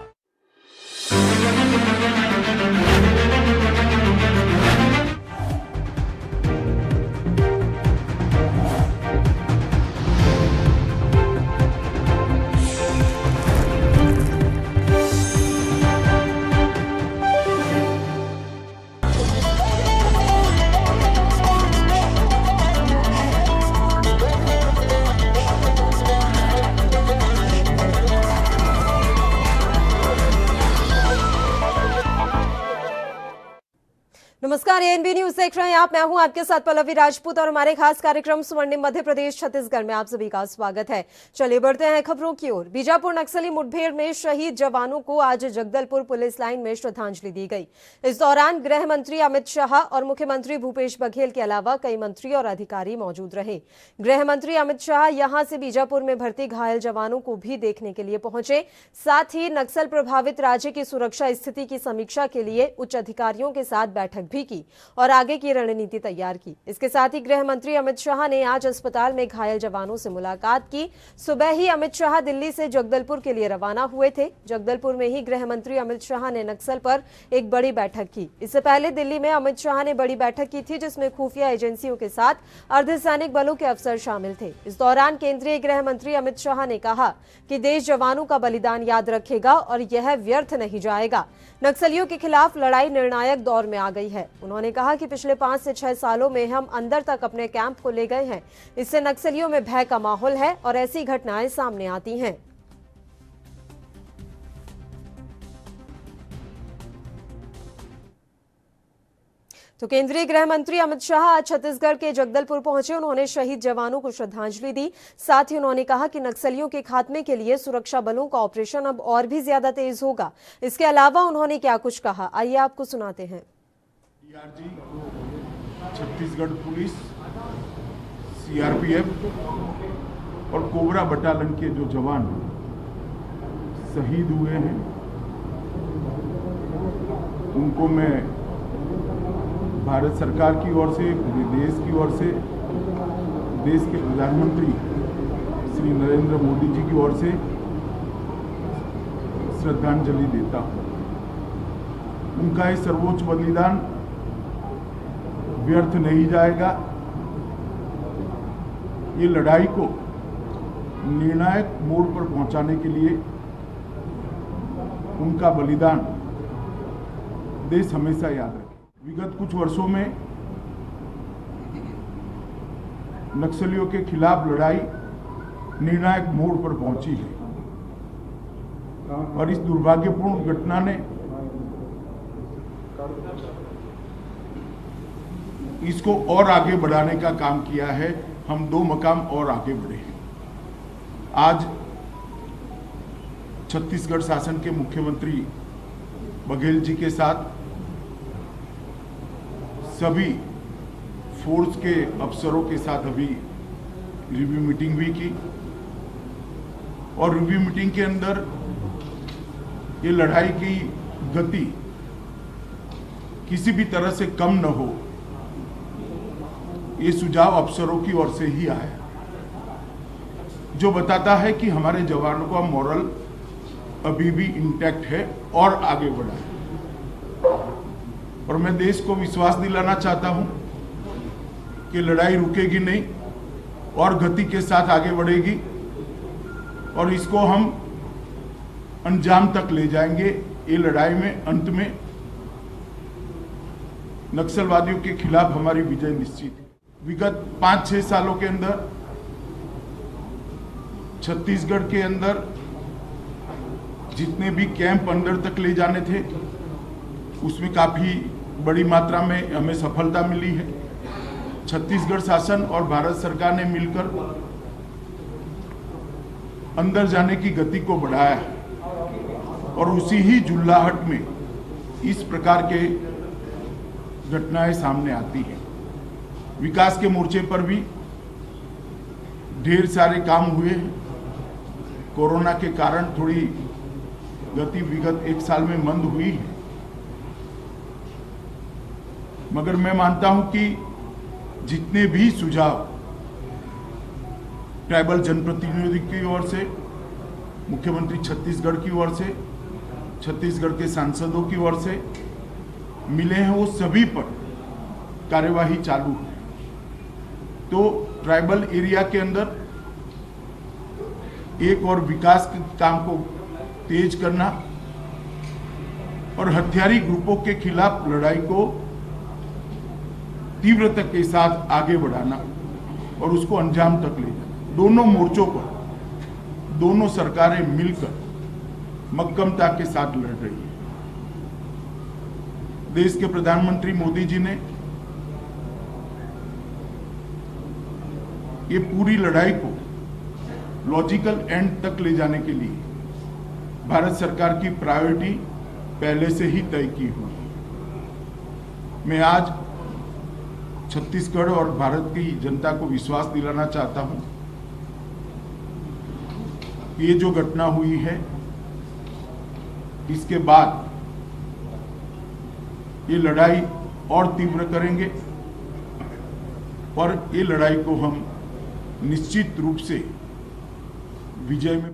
देख रहे हैं आप, मैं हूं आपके साथ पल्लवी राजपूत और हमारे खास कार्यक्रम स्वर्णिम मध्य प्रदेश छत्तीसगढ़ में आप सभी का स्वागत है। चलिए बढ़ते हैं खबरों की ओर। बीजापुर नक्सली मुठभेड़ में शहीद जवानों को आज जगदलपुर पुलिस लाइन में श्रद्धांजलि दी गई। इस दौरान गृह मंत्री अमित शाह और मुख्यमंत्री भूपेश बघेल के अलावा कई मंत्री और अधिकारी मौजूद रहे। गृह मंत्री अमित शाह यहां से बीजापुर में भर्ती घायल जवानों को भी देखने के लिए पहुंचे। साथ ही नक्सल प्रभावित राज्य की सुरक्षा स्थिति की समीक्षा के लिए उच्च अधिकारियों के साथ बैठक भी की और आगे की रणनीति तैयार की। इसके साथ ही गृह मंत्री अमित शाह ने आज अस्पताल में घायल जवानों से मुलाकात की। सुबह ही अमित शाह दिल्ली से जगदलपुर के लिए रवाना हुए थे। जगदलपुर में ही गृह मंत्री अमित शाह ने नक्सल पर एक बड़ी बैठक की। इससे पहले दिल्ली में अमित शाह ने बड़ी बैठक की थी, जिसमें खुफिया एजेंसियों के साथ अर्धसैनिक बलों के अफसर शामिल थे। इस दौरान केंद्रीय गृह मंत्री अमित शाह ने कहा कि देश जवानों का बलिदान याद रखेगा और यह व्यर्थ नहीं जाएगा। नक्सलियों के खिलाफ लड़ाई निर्णायक दौर में आ गई है। उन्होंने कहा कि पिछले 5 से 6 सालों में हम अंदर तक अपने कैंप को ले गए हैं। इससे नक्सलियों में भय का माहौल है और ऐसी घटनाएं सामने आती हैं। तो केंद्रीय गृह मंत्री अमित शाह आज छत्तीसगढ़ के जगदलपुर पहुंचे। उन्होंने शहीद जवानों को श्रद्धांजलि दी। साथ ही उन्होंने कहा कि नक्सलियों के खात्मे के लिए सुरक्षा बलों का ऑपरेशन अब और भी ज्यादा तेज होगा। इसके अलावा उन्होंने क्या कुछ कहा, आइए आपको सुनाते हैं। छत्तीसगढ़ पुलिस, सीआरपीएफ और कोबरा बटालियन के जो जवान शहीद हुए हैं, उनको मैं भारत सरकार की ओर से, पूरे देश की ओर से, देश के प्रधानमंत्री श्री नरेंद्र मोदी जी की ओर से श्रद्धांजलि देता हूं। उनका ये सर्वोच्च बलिदान व्यर्थ नहीं जाएगा। ये लड़ाई को निर्णायक मोड़ पर पहुंचाने के लिए उनका बलिदान देश हमेशा याद रखे। विगत कुछ वर्षों में नक्सलियों के खिलाफ लड़ाई निर्णायक मोड़ पर पहुंची है और इस दुर्भाग्यपूर्ण घटना ने इसको और आगे बढ़ाने का काम किया है। हम 2 मकाम और आगे बढ़े हैं। आज छत्तीसगढ़ शासन के मुख्यमंत्री बघेल जी के साथ सभी फोर्स के अफसरों के साथ अभी रिव्यू मीटिंग भी की और रिव्यू मीटिंग के अंदर ये लड़ाई की गति किसी भी तरह से कम न हो, ये सुझाव अफसरों की ओर से ही आया, जो बताता है कि हमारे जवानों का मॉरल अभी भी इंटैक्ट है और आगे बढ़ा है। और मैं देश को विश्वास दिलाना चाहता हूं कि लड़ाई रुकेगी नहीं और गति के साथ आगे बढ़ेगी और इसको हम अंजाम तक ले जाएंगे। ये लड़ाई में अंत में नक्सलवादियों के खिलाफ हमारी विजय निश्चित है। विगत 5-6 सालों के अंदर छत्तीसगढ़ के अंदर जितने भी कैंप अंदर तक ले जाने थे, उसमें काफी बड़ी मात्रा में हमें सफलता मिली है। छत्तीसगढ़ शासन और भारत सरकार ने मिलकर अंदर जाने की गति को बढ़ाया है और उसी ही जुल्लाहट में इस प्रकार के घटनाएं सामने आती हैं। विकास के मोर्चे पर भी ढेर सारे काम हुए हैं। कोरोना के कारण थोड़ी गति विगत 1 साल में मंद हुई है, मगर मैं मानता हूं कि जितने भी सुझाव ट्राइबल जनप्रतिनिधि की ओर से, मुख्यमंत्री छत्तीसगढ़ की ओर से, छत्तीसगढ़ के सांसदों की ओर से मिले हैं, वो सभी पर कार्यवाही चालू है। तो ट्राइबल एरिया के अंदर एक और विकास के काम को तेज करना और हथियारी ग्रुपों के खिलाफ लड़ाई को तीव्रता के साथ आगे बढ़ाना और उसको अंजाम तक ले जाना। दोनों मोर्चों पर दोनों सरकारें मिलकर मक्कमता के साथ लड़ रही है। देश के प्रधानमंत्री मोदी जी ने ये पूरी लड़ाई को लॉजिकल एंड तक ले जाने के लिए भारत सरकार की प्रायोरिटी पहले से ही तय की हुई है। मैं आज छत्तीसगढ़ और भारत की जनता को विश्वास दिलाना चाहता हूं, ये जो घटना हुई है इसके बाद ये लड़ाई और तीव्र करेंगे और ये लड़ाई को हम निश्चित रूप से विजय में।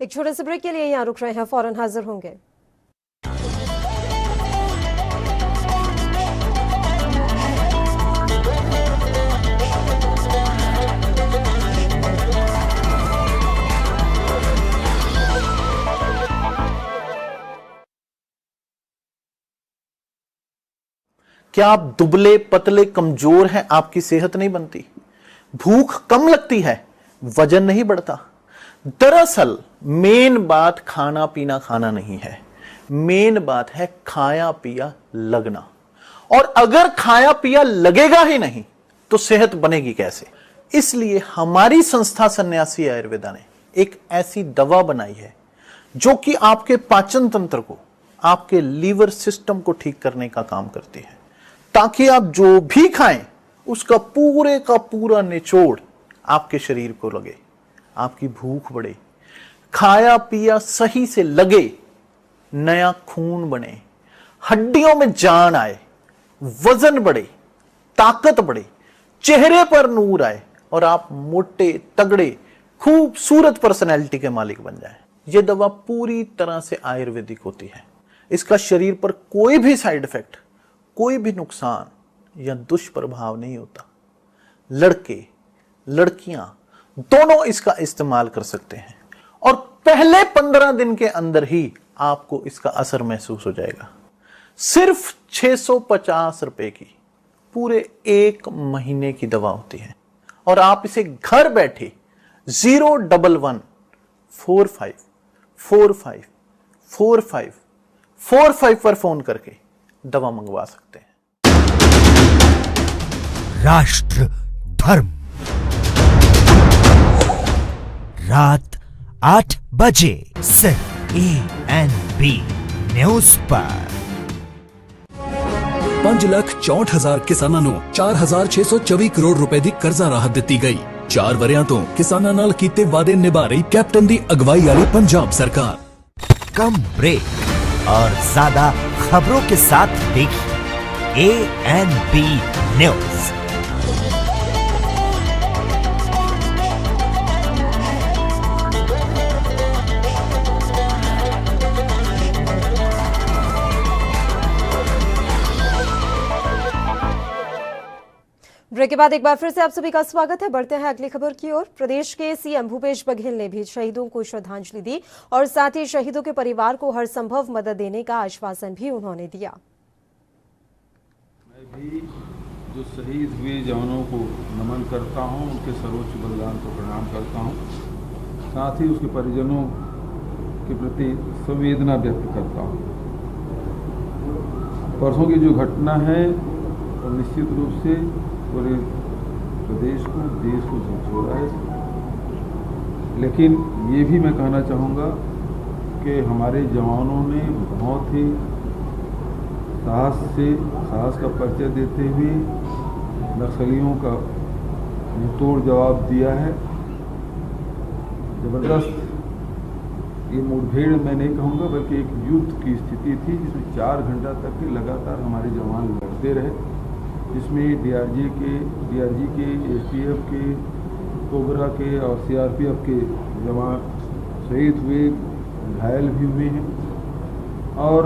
एक छोटे से ब्रेक के लिए यहाँ रुक रहे हैं, फौरन हाजिर होंगे। क्या आप दुबले पतले कमजोर हैं, आपकी सेहत नहीं बनती, भूख कम लगती है, वजन नहीं बढ़ता? दरअसल मेन बात खाना पीना खाना नहीं है, मेन बात है खाया पिया लगना। और अगर खाया पिया लगेगा ही नहीं तो सेहत बनेगी कैसे? इसलिए हमारी संस्था सन्यासी आयुर्वेदा ने एक ऐसी दवा बनाई है जो कि आपके पाचन तंत्र को, आपके लीवर सिस्टम को ठीक करने का काम करती है, ताकि आप जो भी खाएं उसका पूरे का पूरा निचोड़ आपके शरीर को लगे, आपकी भूख बढ़े, खाया पिया सही से लगे, नया खून बने, हड्डियों में जान आए, वजन बढ़े, ताकत बढ़े, चेहरे पर नूर आए और आप मोटे तगड़े खूबसूरत पर्सनैलिटी के मालिक बन जाएं। यह दवा पूरी तरह से आयुर्वेदिक होती है। इसका शरीर पर कोई भी साइड इफेक्ट, कोई भी नुकसान या दुष्प्रभाव नहीं होता। लड़के लड़कियां दोनों इसका इस्तेमाल कर सकते हैं और पहले 15 दिन के अंदर ही आपको इसका असर महसूस हो जाएगा। सिर्फ 650 रुपए की पूरे 1 महीने की दवा होती है और आप इसे घर बैठे 01145454545 पर फोन करके दवा मंगवा सकते हैं। राष्ट्र धर्म रात 8 बजे सिर्फ ANB न्यूज पर। 5,64,000 ਕਿਸਾਨਾਂ ਨੂੰ 4,624 ਕਰੋੜ ਰੁਪਏ ਦੀ ਕਰਜ਼ਾ ਰਾਹਤ ਦਿੱਤੀ ਗਈ। 4 ਵਰਿਆਂ ਤੋਂ ਕਿਸਾਨਾਂ ਨਾਲ ਕੀਤੇ ਵਾਅਦੇ ਨਿਭਾ ਰਹੀ ਕੈਪਟਨ ਦੀ ਅਗਵਾਈ ਵਾਲੀ पंजाब सरकार। कम ब्रेक और ज्यादा खबरों के साथ देखिए ANB न्यूज। ब्रेक के बाद एक बार फिर से आप सभी का स्वागत है। बढ़ते हैं अगली खबर की ओर। प्रदेश के सीएम भूपेश बघेल ने भी शहीदों को श्रद्धांजलि दी और साथ ही शहीदों के परिवार को हर संभव मदद देने का आश्वासन भी उन्होंने दिया। मैं भी जो शहीद हुए जवानों को नमन करता हूं, उनके सर्वोच्च बलिदान को प्रणाम करता हूं, साथ ही उसके परिजनों के प्रति संवेदना व्यक्त करता हूं। परसों की जो घटना है वो निश्चित रूप से पूरे प्रदेश को, देश को झकझोरा है। लेकिन ये भी मैं कहना चाहूँगा कि हमारे जवानों ने बहुत ही साहस का परिचय देते हुए नक्सलियों का मुंहतोड़ जवाब दिया है। जबरदस्त ये मुठभेड़ मैं नहीं कहूँगा बल्कि एक युद्ध की स्थिति थी जिसमें 4 घंटा तक के लगातार हमारे जवान लड़ते रहे, जिसमें डीआरजी के, एसटीएफ के, कोबरा के और सीआरपीएफ के जवान शहीद हुए, घायल भी हुए हैं। और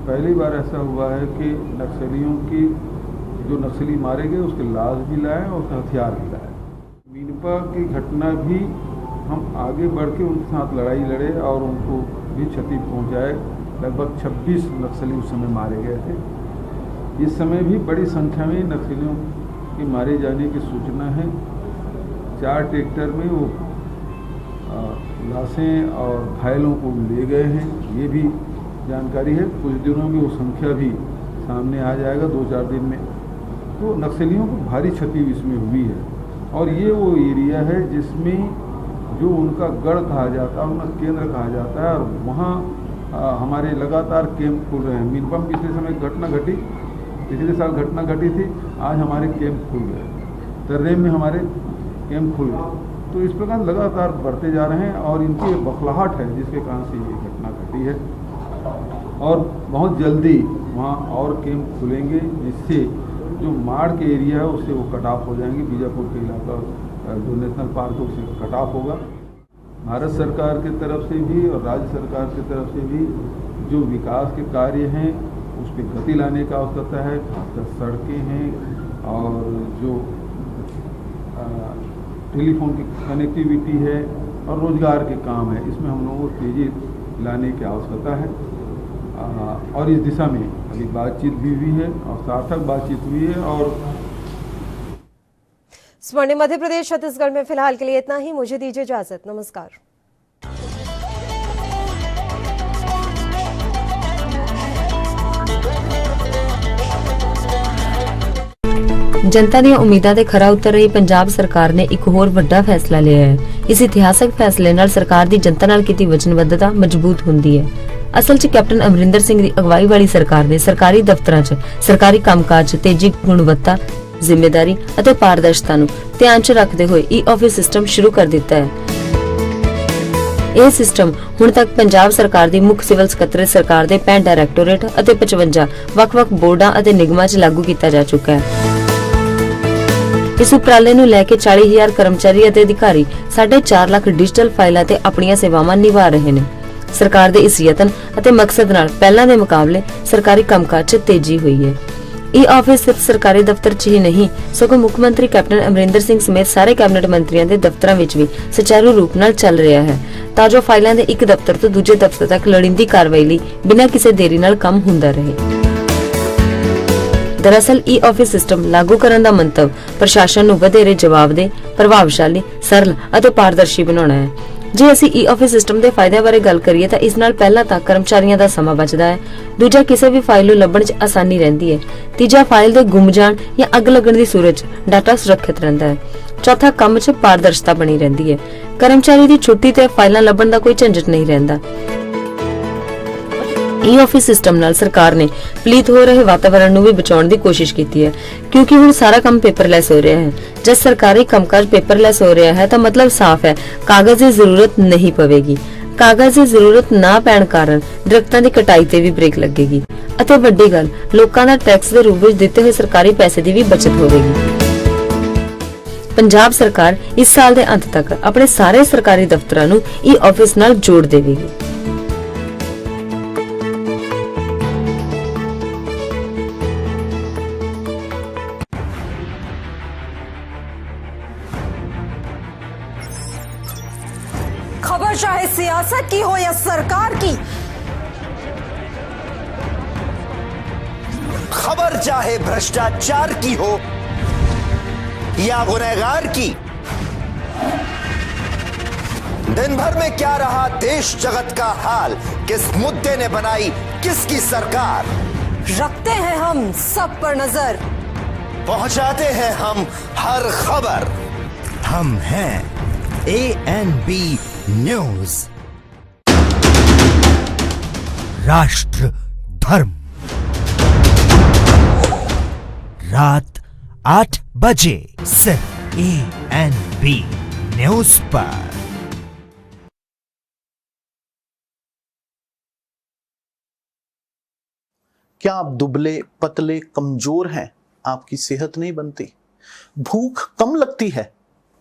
पहली बार ऐसा हुआ है कि नक्सलियों की जो नक्सली मारे गए उसके लाश भी लाए और उसका हथियार भी लाए। मीनपा की घटना भी हम आगे बढ़ के उनके साथ लड़ाई लड़े और उनको भी क्षति पहुंचाए। लगभग 26 नक्सली उस समय मारे गए थे। इस समय भी बड़ी संख्या में नक्सलियों के मारे जाने की सूचना है। 4 ट्रैक्टर में वो लाशें और घायलों को ले गए हैं, ये भी जानकारी है। कुछ दिनों में वो संख्या भी सामने आ जाएगा, 2-4 दिन में। तो नक्सलियों को भारी क्षति इसमें हुई है और ये वो एरिया है जिसमें जो उनका गढ़ कहा जाता है, उनका केंद्र कहा जाता है, और वहाँ हमारे लगातार कैंप खुल रहे हैं। मीनपम पिछले समय घटना घटी, पिछले साल घटना घटी थी, आज हमारे कैंप खुल गए, तर्रेम में हमारे कैंप खुल गए। तो इस प्रकार लगातार बढ़ते जा रहे हैं और इनकी बखलाहट है जिसके कारण से ये घटना घटी है। और बहुत जल्दी वहाँ और कैंप खुलेंगे जिससे जो माड़ के एरिया है उससे वो कट ऑफ हो जाएंगे। बीजापुर के इलाका जो नेशनल पार्क है उससे कट ऑफ होगा। भारत सरकार की तरफ से भी और राज्य सरकार की तरफ से भी जो विकास के कार्य हैं उस पर गति लाने का आवश्यकता है, खासकर सड़कें हैं और जो टेलीफोन की कनेक्टिविटी है और रोजगार के काम है, इसमें हम लोगों को तेजी लाने की आवश्यकता है। और इस दिशा में अभी बातचीत भी हुई है और सार्थक बातचीत हुई है। और स्वर्णिम मध्य प्रदेश छत्तीसगढ़ में फिलहाल के लिए इतना ही। मुझे दीजिए इजाजत। नमस्कार। जनता ਦੀਆਂ ਉਮੀਦਾਂ ਤੇ ਖਰਾ ਉਤਰ ਰਹੀ ਪੰਜਾਬ ਸਰਕਾਰ ਨੇ ਇੱਕ ਹੋਰ ਵੱਡਾ ਫੈਸਲਾ ਲਿਆ ਹੈ। ਇਸ ਇਤਿਹਾਸਕ ਫੈਸਲੇ ਨਾਲ ਸਰਕਾਰ ਦੀ ਜਨਤਾ ਨਾਲ ਕੀਤੀ ਵਚਨਬੱਧਤਾ ਮਜ਼ਬੂਤ ਹੁੰਦੀ ਹੈ। ਅਸਲ 'ਚ ਕੈਪਟਨ ਅਮਰਿੰਦਰ ਸਿੰਘ ਦੀ ਅਗਵਾਈ ਵਾਲੀ ਸਰਕਾਰ ਨੇ ਸਰਕਾਰੀ ਦਫ਼ਤਰਾਂ 'ਚ ਸਰਕਾਰੀ ਕੰਮਕਾਜ 'ਚ ਤੇਜ਼ੀ, ਗੁਣਵੱਤਾ, ਜ਼ਿੰਮੇਵਾਰੀ ਅਤੇ ਪਾਰਦਰਸ਼ਤਾ ਨੂੰ ਧਿਆਨ 'ਚ ਰੱਖਦੇ ਹੋਏ ਈ-ਆਫਿਸ ਸਿਸਟਮ ਸ਼ੁਰੂ ਕਰ ਦਿੱਤਾ ਹੈ। ਇਹ ਸਿਸਟਮ ਹੁਣ ਤੱਕ ਪੰਜਾਬ ਸਰਕਾਰ ਦੀ ਮੁੱਖ ਸਿਵਲ ਸਕੱਤਰੇਟ ਸਰਕਾਰ ਦੇ 65 ਡਾਇਰੈਕਟੋਰੇਟ ਅਤੇ 55 ਵੱਖ-ਵੱਖ ਬੋਰਡਾਂ ਅਤੇ ਨਿਗਮਾਂ 'ਚ ਲਾਗੂ ਕੀਤਾ ਜਾ ਚੁੱਕਾ ਹੈ। ਇਸ ਉਪਰਾਲੇ ਨੂੰ ਲੈ ਕੇ 40,000 ਕਰਮਚਾਰੀ ਅਤੇ ਅਧਿਕਾਰੀ 4.5 ਲੱਖ ਡਿਜੀਟਲ ਫਾਈਲਾਂ ਤੇ ਆਪਣੀਆਂ ਸੇਵਾਵਾਂ ਨਿਭਾ ਰਹੇ ਨੇ। ਸਰਕਾਰ ਦੇ ਇਸ ਯਤਨ ਅਤੇ ਮਕਸਦ ਨਾਲ ਪਹਿਲਾਂ ਦੇ ਮੁਕਾਬਲੇ ਸਰਕਾਰੀ ਕੰਮਕਾਜ 'ਚ ਤੇਜ਼ੀ ਹੋਈ ਹੈ। ਇਹ ਆਫਿਸ ਸਿਰਫ ਸਰਕਾਰੀ ਦਫ਼ਤਰ 'ਚ ਹੀ ਨਹੀਂ ਸਗੋਂ ਮੁੱਖ ਮੰਤਰੀ ਕੈਪਟਨ ਅਮਰਿੰਦਰ ਸਿੰਘ ਸਮੇਤ ਸਾਰੇ ਕੈਬਨਿਟ ਮੰਤਰੀਆਂ ਦੇ ਦਫ਼ਤਰਾਂ ਵਿੱਚ ਵੀ ਸੁਚਾਰੂ ਰੂਪ ਨਾਲ ਚੱਲ ਰਿਹਾ ਹੈ ਤਾਂ ਜੋ ਫਾਈਲਾਂ ਦੇ ਇੱਕ ਦਫ਼ਤਰ ਤੋਂ ਦੂਜੇ ਦਫ਼ਤਰ ਤੱਕ ਲੋੜੀਂਦੀ ਕਾਰਵਾਈ ਲਈ ਬਿਨਾਂ ਕਿਸੇ ਦੇਰੀ ਨਾਲ ਕੰਮ ਹੁੰਦਾ ਰਹੇ। ਦਰਅਸਲ ਈ-ਆਫਿਸ ਸਿਸਟਮ ਲਾਗੂ ਕਰਨ ਦਾ ਮੰਤਵ ਪ੍ਰਸ਼ਾਸਨ ਨੂੰ ਵਧੇਰੇ ਜਵਾਬਦੇਹ, ਪ੍ਰਭਾਵਸ਼ਾਲੀ, ਸਰਲ ਅਤੇ ਪਾਰਦਰਸ਼ੀ ਬਣਾਉਣਾ ਹੈ। ਜੇ ਅਸੀਂ ਈ-ਆਫਿਸ ਸਿਸਟਮ ਦੇ ਫਾਇਦਿਆਂ ਬਾਰੇ ਗੱਲ ਕਰੀਏ ਤਾਂ ਇਸ ਨਾਲ ਪਹਿਲਾਂ ਤਾਂ ਕਰਮਚਾਰੀਆਂ ਦਾ ਸਮਾਂ ਬਚਦਾ ਹੈ, ਦੂਜਾ ਕਿਸੇ ਵੀ ਫਾਈਲ ਨੂੰ ਲੱਭਣ 'ਚ ਆਸਾਨੀ ਰਹਿੰਦੀ ਹੈ, ਤੀਜਾ ਫਾਈਲ ਦੇ ਗੁੰਮ ਜਾਣ ਜਾਂ ਅੱਗ ਲੱਗਣ ਦੀ ਸੂਰਤ 'ਚ ਡਾਟਾ ਸੁਰੱਖਿਅਤ ਰਹਿੰਦਾ ਹੈ, ਚੌਥਾ ਕੰਮ 'ਚ ਪਾਰਦਰਸ਼ਤਾ ਬਣੀ ਰਹਿੰਦੀ ਹੈ, ਕਰਮਚਾਰੀ ਦੀ ਛੁੱਟੀ ਤੇ ਫਾਈਲਾਂ ਲੱਭਣ ਦਾ ਕੋਈ ਝੰਜਟ ਨਹੀਂ ਰਹਿੰਦਾ। ਈ-ਆਫਿਸ ਸਿਸਟਮ ਨਾਲ ਸਰਕਾਰ ਨੇ ਪਲੀਤ ਹੋ ਰਹੇ ਵਾਤਾਵਰਣ ਨੂੰ ਵੀ ਬਚਾਉਣ ਦੀ ਕੋਸ਼ਿਸ਼ ਕੀਤੀ ਹੈ ਕਿਉਂਕਿ ਹੁਣ ਸਾਰਾ ਕੰਮ ਪੇਪਰਲੈਸ ਹੋ ਰਿਹਾ ਹੈ। ਜਦ ਸਰਕਾਰੀ ਕੰਮਕਾਜ ਪੇਪਰਲੈਸ ਹੋ ਰਿਹਾ ਹੈ ਤਾਂ ਮਤਲਬ ਸਾਫ਼ ਹੈ ਕਾਗਜ਼ ਦੀ ਜ਼ਰੂਰਤ ਨਹੀਂ ਪਵੇਗੀ। ਕਾਗਜ਼ ਦੀ ਜ਼ਰੂਰਤ ਨਾ ਪੈਣ ਕਾਰਨ ਦਰਖਤਾਂ ਦੀ ਕਟਾਈ ਤੇ ਵੀ ਬ੍ਰੇਕ ਲੱਗੇਗੀ ਅਤੇ ਵੱਡੀ ਗੱਲ ਲੋਕਾਂ ਦਾ ਟੈਕਸ ਦੇ ਰੂਪ ਵਿੱਚ ਦਿੱਤੇ ਹੋਏ ਸਰਕਾਰੀ ਪੈਸੇ ਦੀ ਵੀ ਬਚਤ ਹੋਵੇਗੀ। ਪੰਜਾਬ ਸਰਕਾਰ ਇਸ ਸਾਲ ਦੇ ਅੰਤ ਤੱਕ ਆਪਣੇ ਸਾਰੇ ਸਰਕਾਰੀ ਦਫ਼ਤਰਾਂ ਨੂੰ ਈ-ਆਫਿਸ ਨਾਲ ਜੋੜ ਦੇਵੇਗੀ। खबर चाहे सियासत की हो या सरकार की, खबर चाहे भ्रष्टाचार की हो या गुनहगार की, दिन भर में क्या रहा देश जगत का हाल, किस मुद्दे ने बनाई किसकी सरकार, रखते हैं हम सब पर नजर, पहुंचाते हैं हम हर खबर। हम हैं ANB न्यूज। राष्ट्र धर्म रात 8 बजे सिर्फ ANB न्यूज पर। क्या आप दुबले, पतले, कमजोर हैं? आपकी सेहत नहीं बनती, भूख कम लगती है,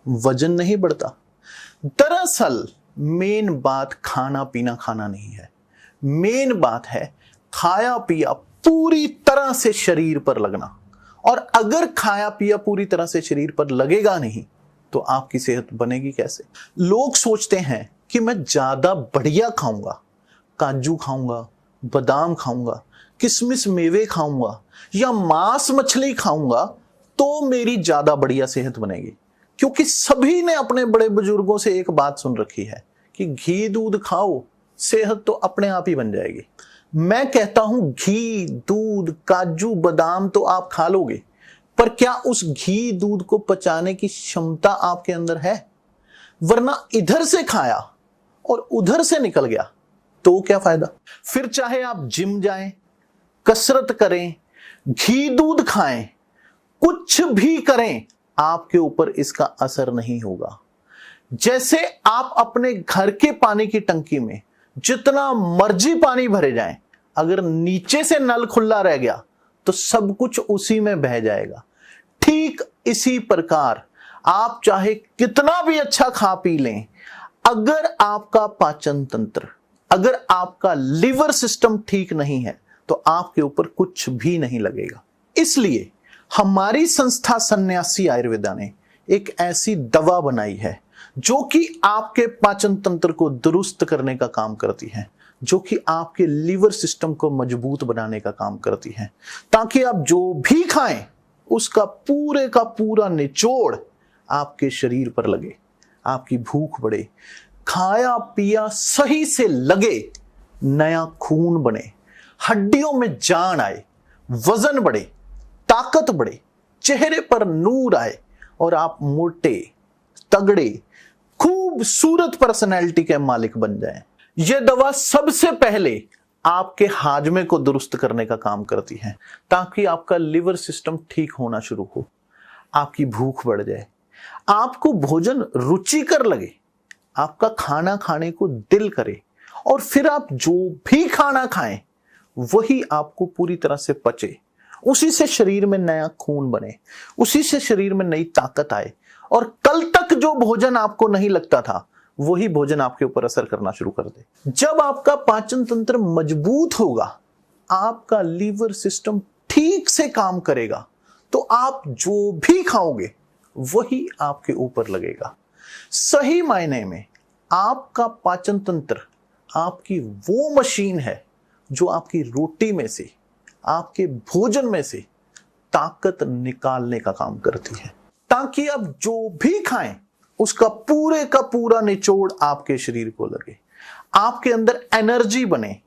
वजन नहीं बढ़ता। दरअसल मेन बात खाना पीना खाना नहीं है, मेन बात है खाया पिया पूरी तरह से शरीर पर लगना। और अगर खाया पिया पूरी तरह से शरीर पर लगेगा नहीं तो आपकी सेहत बनेगी कैसे? लोग सोचते हैं कि मैं ज्यादा बढ़िया खाऊंगा, काजू खाऊंगा, बादाम खाऊंगा, किशमिश मेवे खाऊंगा या मांस मछली खाऊंगा तो मेरी ज्यादा बढ़िया सेहत बनेगी। क्योंकि सभी ने अपने बड़े बुजुर्गों से एक बात सुन रखी है कि घी दूध खाओ, सेहत तो अपने आप ही बन जाएगी। मैं कहता हूं घी, दूध, काजू, बादाम तो आप खा लोगे, पर क्या उस घी दूध को पचाने की क्षमता आपके अंदर है? वरना इधर से खाया और उधर से निकल गया तो क्या फायदा? फिर चाहे आप जिम जाएं, कसरत करें, घी दूध खाएं, कुछ भी करें, आपके ऊपर इसका असर नहीं होगा। जैसे आप अपने घर के पानी की टंकी में जितना मर्जी पानी भरे जाएं, अगर नीचे से नल खुला रह गया तो सब कुछ उसी में बह जाएगा। ठीक इसी प्रकार आप चाहे कितना भी अच्छा खा पी लें, अगर आपका पाचन तंत्र, अगर आपका लिवर सिस्टम ठीक नहीं है तो आपके ऊपर कुछ भी नहीं लगेगा। इसलिए हमारी संस्था सन्यासी आयुर्वेदा ने एक ऐसी दवा बनाई है जो कि आपके पाचन तंत्र को दुरुस्त करने का काम करती है, जो कि आपके लिवर सिस्टम को मजबूत बनाने का काम करती है, ताकि आप जो भी खाएं उसका पूरे का पूरा निचोड़ आपके शरीर पर लगे, आपकी भूख बढ़े, खाया पिया सही से लगे, नया खून बने, हड्डियों में जान आए, वजन बढ़े, ताकत बढ़े, चेहरे पर नूर आए और आप मोटे, तगड़े, खूबसूरत पर्सनैलिटी के मालिक बन जाएं। यह दवा सबसे पहले आपके हाजमे को दुरुस्त करने का काम करती है, ताकि आपका लिवर सिस्टम ठीक होना शुरू हो, आपकी भूख बढ़ जाए, आपको भोजन रुचिकर लगे, आपका खाना खाने को दिल करे और फिर आप जो भी खाना खाएं वही आपको पूरी तरह से पचे, उसी से शरीर में नया खून बने, उसी से शरीर में नई ताकत आए और कल तक जो भोजन आपको नहीं लगता था वही भोजन आपके ऊपर असर करना शुरू कर दे। जब आपका पाचन तंत्र मजबूत होगा, आपका लीवर सिस्टम ठीक से काम करेगा, तो आप जो भी खाओगे वही आपके ऊपर लगेगा। सही मायने में आपका पाचन तंत्र आपकी वो मशीन है जो आपकी रोटी में से, आपके भोजन में से ताकत निकालने का काम करती है, ताकि आप जो भी खाएं उसका पूरे का पूरा निचोड़ आपके शरीर को लगे, आपके अंदर एनर्जी बने,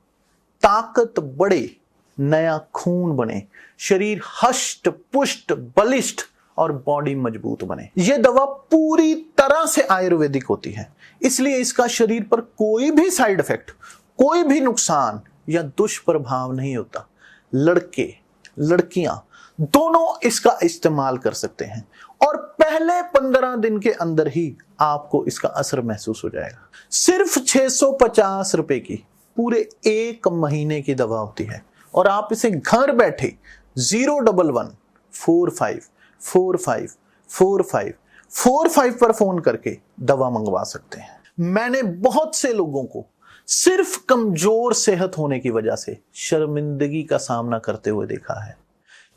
ताकत बढ़े, नया खून बने, शरीर हष्ट पुष्ट बलिष्ठ और बॉडी मजबूत बने। यह दवा पूरी तरह से आयुर्वेदिक होती है, इसलिए इसका शरीर पर कोई भी साइड इफेक्ट, कोई भी नुकसान या दुष्प्रभाव नहीं होता। लड़के लड़कियां दोनों इसका इस्तेमाल कर सकते हैं और पहले 15 दिन के अंदर ही आपको इसका असर महसूस हो जाएगा। सिर्फ 650 रुपए की पूरे 1 महीने की दवा होती है और आप इसे घर बैठे 01145454545 पर फोन करके दवा मंगवा सकते हैं। मैंने बहुत से लोगों को सिर्फ कमजोर सेहत होने की वजह से शर्मिंदगी का सामना करते हुए देखा है।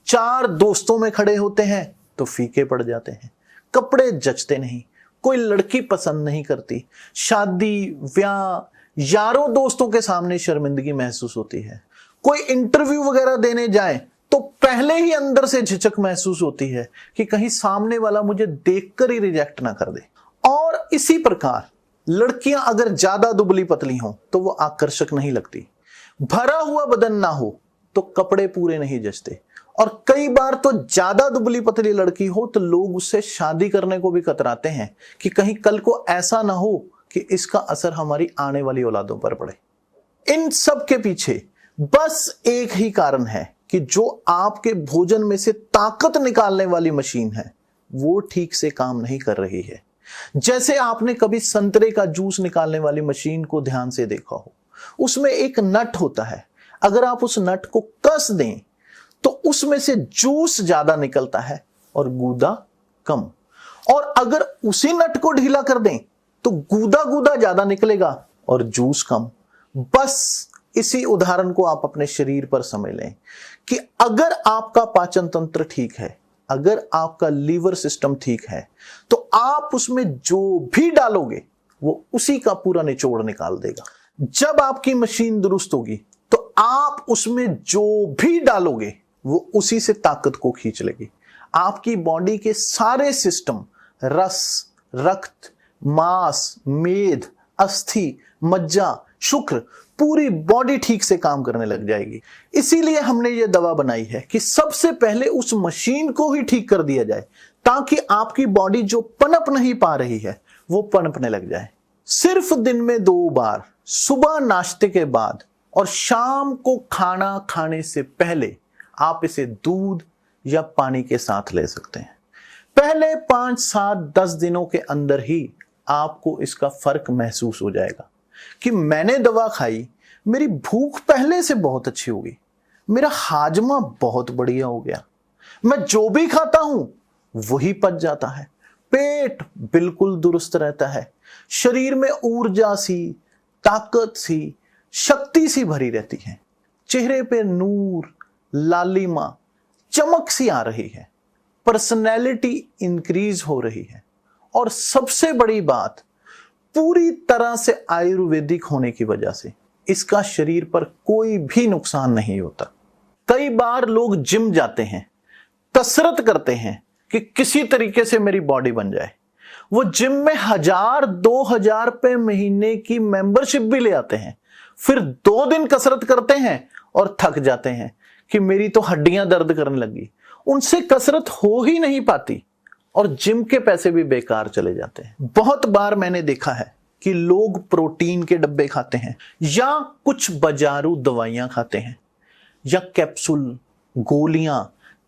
4 दोस्तों में खड़े होते हैं तो फीके पड़ जाते हैं, कपड़े जचते नहीं, कोई लड़की पसंद नहीं करती, शादी ब्याह यारों दोस्तों के सामने शर्मिंदगी महसूस होती है, कोई इंटरव्यू वगैरह देने जाए तो पहले ही अंदर से झिझक महसूस होती है कि कहीं सामने वाला मुझे देखकर ही रिजेक्ट ना कर दे। और इसी प्रकार लड़कियां अगर ज्यादा दुबली पतली हों तो वो आकर्षक नहीं लगती, भरा हुआ बदन ना हो तो कपड़े पूरे नहीं जचते, और कई बार तो ज्यादा दुबली पतली लड़की हो तो लोग उससे शादी करने को भी कतराते हैं कि कहीं कल को ऐसा ना हो कि इसका असर हमारी आने वाली औलादों पर पड़े। इन सब के पीछे बस एक ही कारण है कि जो आपके भोजन में से ताकत निकालने वाली मशीन है वो ठीक से काम नहीं कर रही है। जैसे आपने कभी संतरे का जूस निकालने वाली मशीन को ध्यान से देखा हो, उसमें एक नट होता है, अगर आप उस नट को कस दें तो उसमें से जूस ज्यादा निकलता है और गूदा कम, और अगर उसी नट को ढीला कर दें तो गूदा ज्यादा निकलेगा और जूस कम। बस इसी उदाहरण को आप अपने शरीर पर समझ लें कि अगर आपका पाचन तंत्र ठीक है, अगर आपका लीवर सिस्टम ठीक है, तो आप उसमें जो भी डालोगे वो उसी का पूरा निचोड़ निकाल देगा। जब आपकी मशीन दुरुस्त होगी तो आप उसमें जो भी डालोगे वो उसी से ताकत को खींच लेगी। आपकी बॉडी के सारे सिस्टम, रस, रक्त, मांस, मेद, अस्थि, मज्जा, शुक्र, पूरी बॉडी ठीक से काम करने लग जाएगी। इसीलिए हमने ये दवा बनाई है कि सबसे पहले उस मशीन को ही ठीक कर दिया जाए, ताकि आपकी बॉडी जो पनप नहीं पा रही है वो पनपने लग जाए। सिर्फ दिन में 2 बार, सुबह नाश्ते के बाद और शाम को खाना खाने से पहले आप इसे दूध या पानी के साथ ले सकते हैं। पहले 5, 7, 10 दिनों के अंदर ही आपको इसका फर्क महसूस हो जाएगा कि मैंने दवा खाई, मेरी भूख पहले से बहुत अच्छी हो गई, मेरा हाजमा बहुत बढ़िया हो गया, मैं जो भी खाता हूं वही पच जाता है, पेट बिल्कुल दुरुस्त रहता है, शरीर में ऊर्जा सी, ताकत सी, शक्ति सी भरी रहती है, चेहरे पे नूर, लालिमा, चमक सी आ रही है, पर्सनैलिटी इंक्रीज हो रही है, और सबसे बड़ी बात, पूरी तरह से आयुर्वेदिक होने की वजह से इसका शरीर पर कोई भी नुकसान नहीं होता। कई बार लोग जिम जाते हैं, कसरत करते हैं कि किसी तरीके से मेरी बॉडी बन जाए। वो जिम में 1000-2000 रुपए महीने की मेंबरशिप भी ले आते हैं, फिर 2 दिन कसरत करते हैं और थक जाते हैं कि मेरी तो हड्डियां दर्द करने लगी। उनसे कसरत हो ही नहीं पाती और जिम के पैसे भी बेकार चले जाते हैं। बहुत बार मैंने देखा है कि लोग प्रोटीन के डब्बे खाते हैं या कुछ बाजारू दवाइयां खाते हैं या कैप्सूल, गोलियां,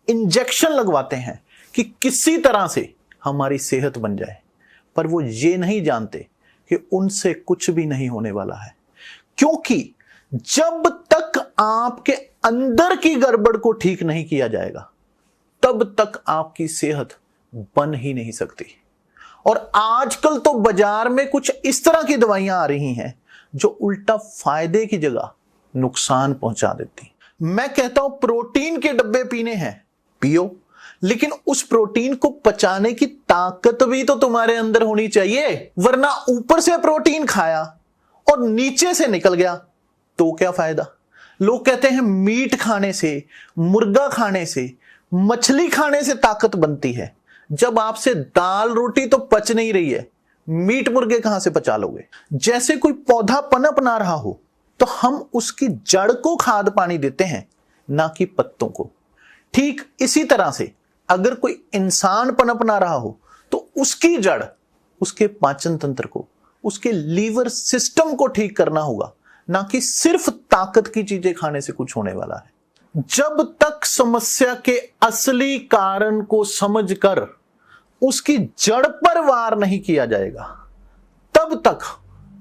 इंजेक्शन लगवाते हैं कि किसी तरह से हमारी सेहत बन जाए, पर वो ये नहीं जानते कि उनसे कुछ भी नहीं होने वाला है, क्योंकि जब तक आपके अंदर की गड़बड़ को ठीक नहीं किया जाएगा तब तक आपकी सेहत बन ही नहीं सकती। और आजकल तो बाजार में कुछ इस तरह की दवाइयां आ रही हैं जो उल्टा फायदे की जगह नुकसान पहुंचा देती। मैं कहता हूं प्रोटीन के डब्बे पीने हैं, पियो, लेकिन उस प्रोटीन को पचाने की ताकत भी तो तुम्हारे अंदर होनी चाहिए, वरना ऊपर से प्रोटीन खाया और नीचे से निकल गया तो क्या फायदा। लोग कहते हैं मीट खाने से, मुर्गा खाने से, मछली खाने से ताकत बनती है। जब आपसे दाल रोटी तो पच नहीं रही है, मीट मुर्गे कहां से पचा लोगे। जैसे कोई पौधा पनप ना रहा हो तो हम उसकी जड़ को खाद पानी देते हैं, ना कि पत्तों को। ठीक इसी तरह से अगर कोई इंसान पनप ना रहा हो तो उसकी जड़, उसके पाचन तंत्र को, उसके लीवर सिस्टम को ठीक करना होगा, ना कि सिर्फ ताकत की चीजें खाने से कुछ होने वाला है। जब तक समस्या के असली कारण को समझकर उसकी जड़ पर वार नहीं किया जाएगा, तब तक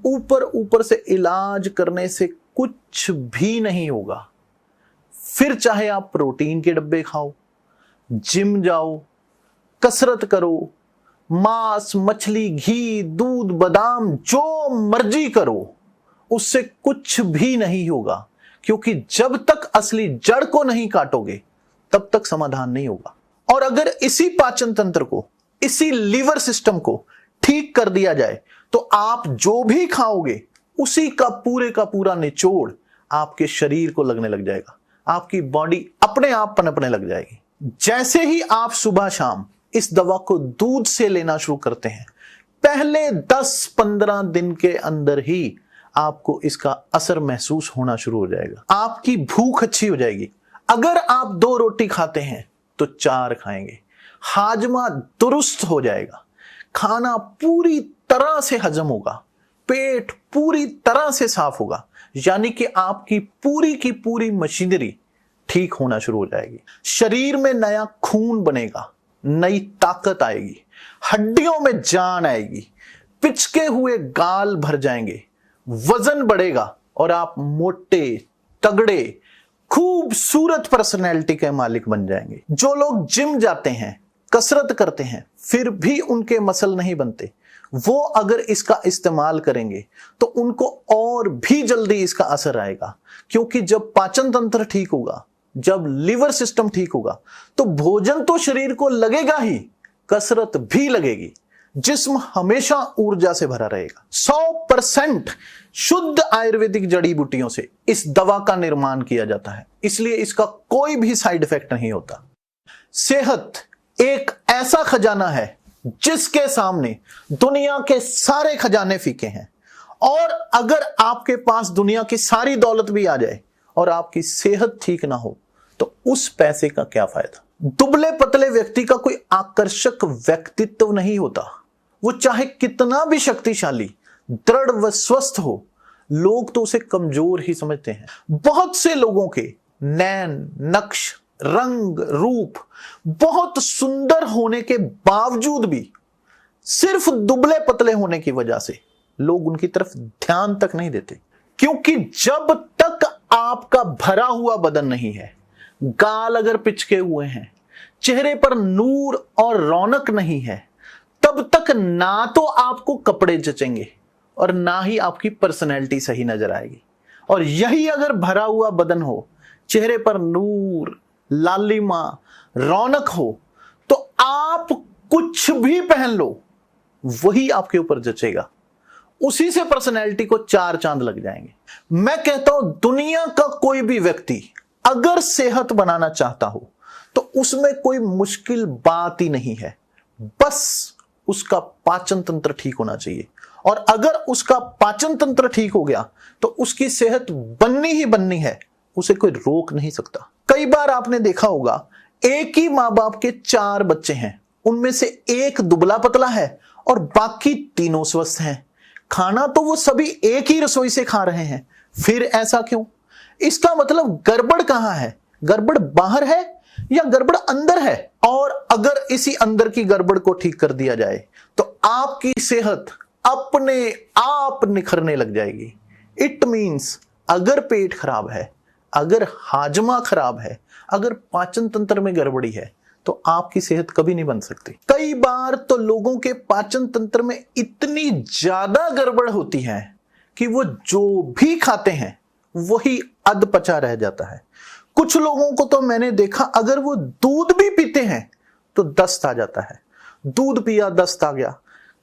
ऊपर ऊपर से इलाज करने से कुछ भी नहीं होगा। फिर चाहे आप प्रोटीन के डब्बे खाओ, जिम जाओ, कसरत करो, मांस, मछली, घी, दूध, बादाम, जो मर्जी करो, उससे कुछ भी नहीं होगा, क्योंकि जब तक असली जड़ को नहीं काटोगे तब तक समाधान नहीं होगा। और अगर इसी पाचन तंत्र को, इसी लीवर सिस्टम को ठीक कर दिया जाए तो आप जो भी खाओगे उसी का पूरा निचोड़ आपके शरीर को लगने लग जाएगा, आपकी बॉडी अपने आप पनपने लग जाएगी। जैसे ही आप सुबह शाम इस दवा को दूध से लेना शुरू करते हैं, पहले 10-15 दिन के अंदर ही आपको इसका असर महसूस होना शुरू हो जाएगा। आपकी भूख अच्छी हो जाएगी। अगर आप 2 रोटी खाते हैं तो 4 खाएंगे, हाजमा दुरुस्त हो जाएगा, खाना पूरी तरह से हजम होगा, पेट पूरी तरह से साफ होगा, यानी कि आपकी पूरी की पूरी मशीनरी ठीक होना शुरू हो जाएगी। शरीर में नया खून बनेगा, नई ताकत आएगी, हड्डियों में जान आएगी, पिचके हुए गाल भर जाएंगे, वजन बढ़ेगा और आप मोटे, तगड़े, खूबसूरत पर्सनैलिटी के मालिक बन जाएंगे। जो लोग जिम जाते हैं, कसरत करते हैं, फिर भी उनके मसल नहीं बनते, वो अगर इसका इस्तेमाल करेंगे तो उनको और भी जल्दी इसका असर आएगा, क्योंकि जब पाचन तंत्र ठीक होगा, जब लीवर सिस्टम ठीक होगा, तो भोजन तो शरीर को लगेगा ही, कसरत भी लगेगी, जिस्म हमेशा ऊर्जा से भरा रहेगा। 100% शुद्ध आयुर्वेदिक जड़ी बूटियों से इस दवा का निर्माण किया जाता है, इसलिए इसका कोई भी साइड इफेक्ट नहीं होता। सेहत एक ऐसा खजाना है जिसके सामने दुनिया के सारे खजाने फीके हैं, और अगर आपके पास दुनिया की सारी दौलत भी आ जाए और आपकी सेहत ठीक ना हो तो उस पैसे का क्या फायदा। दुबले पतले व्यक्ति का कोई आकर्षक व्यक्तित्व नहीं होता। वो चाहे कितना भी शक्तिशाली, दृढ़ व स्वस्थ हो, लोग तो उसे कमजोर ही समझते हैं। बहुत से लोगों के नैन, नक्श, रंग, रूप बहुत सुंदर होने के बावजूद भी सिर्फ दुबले पतले होने की वजह से लोग उनकी तरफ ध्यान तक नहीं देते। क्योंकि जब तक आपका भरा हुआ बदन नहीं है, गाल अगर पिचके हुए हैं, चेहरे पर नूर और रौनक नहीं है, तब तक ना तो आपको कपड़े जचेंगे और ना ही आपकी पर्सनैलिटी सही नजर आएगी। और यही अगर भरा हुआ बदन हो, चेहरे पर नूर, लालिमा, रौनक हो, तो आप कुछ भी पहन लो वही आपके ऊपर जचेगा। उसी से पर्सनैलिटी को 4 चांद लग जाएंगे। मैं कहता हूं दुनिया का कोई भी व्यक्ति अगर सेहत बनाना चाहता हो तो उसमें कोई मुश्किल बात ही नहीं है, बस उसका पाचन तंत्र ठीक होना चाहिए। और अगर उसका पाचन तंत्र ठीक हो गया तो उसकी सेहत बननी ही बननी है, उसे कोई रोक नहीं सकता। कई बार आपने देखा होगा एक ही मां बाप के 4 बच्चे हैं, उनमें से एक दुबला पतला है और बाकी तीनों स्वस्थ हैं। खाना तो वो सभी एक ही रसोई से खा रहे हैं, फिर ऐसा क्यों? इसका मतलब गड़बड़ कहां है? गड़बड़ बाहर है या गड़बड़ अंदर है? और अगर इसी अंदर की गड़बड़ को ठीक कर दिया जाए तो आपकी सेहत अपने आप निखरने लग जाएगी। इट मींस अगर पेट खराब है, अगर हाजमा खराब है, अगर पाचन तंत्र में गड़बड़ी है तो आपकी सेहत कभी नहीं बन सकती। कई बार तो लोगों के पाचन तंत्र में इतनी ज्यादा गड़बड़ होती है कि वो जो भी खाते हैं वही अधपचा रह जाता है। कुछ लोगों को तो मैंने देखा अगर वो दूध भी पीते हैं तो दस्त आ जाता है। दूध पिया दस्त आ गया,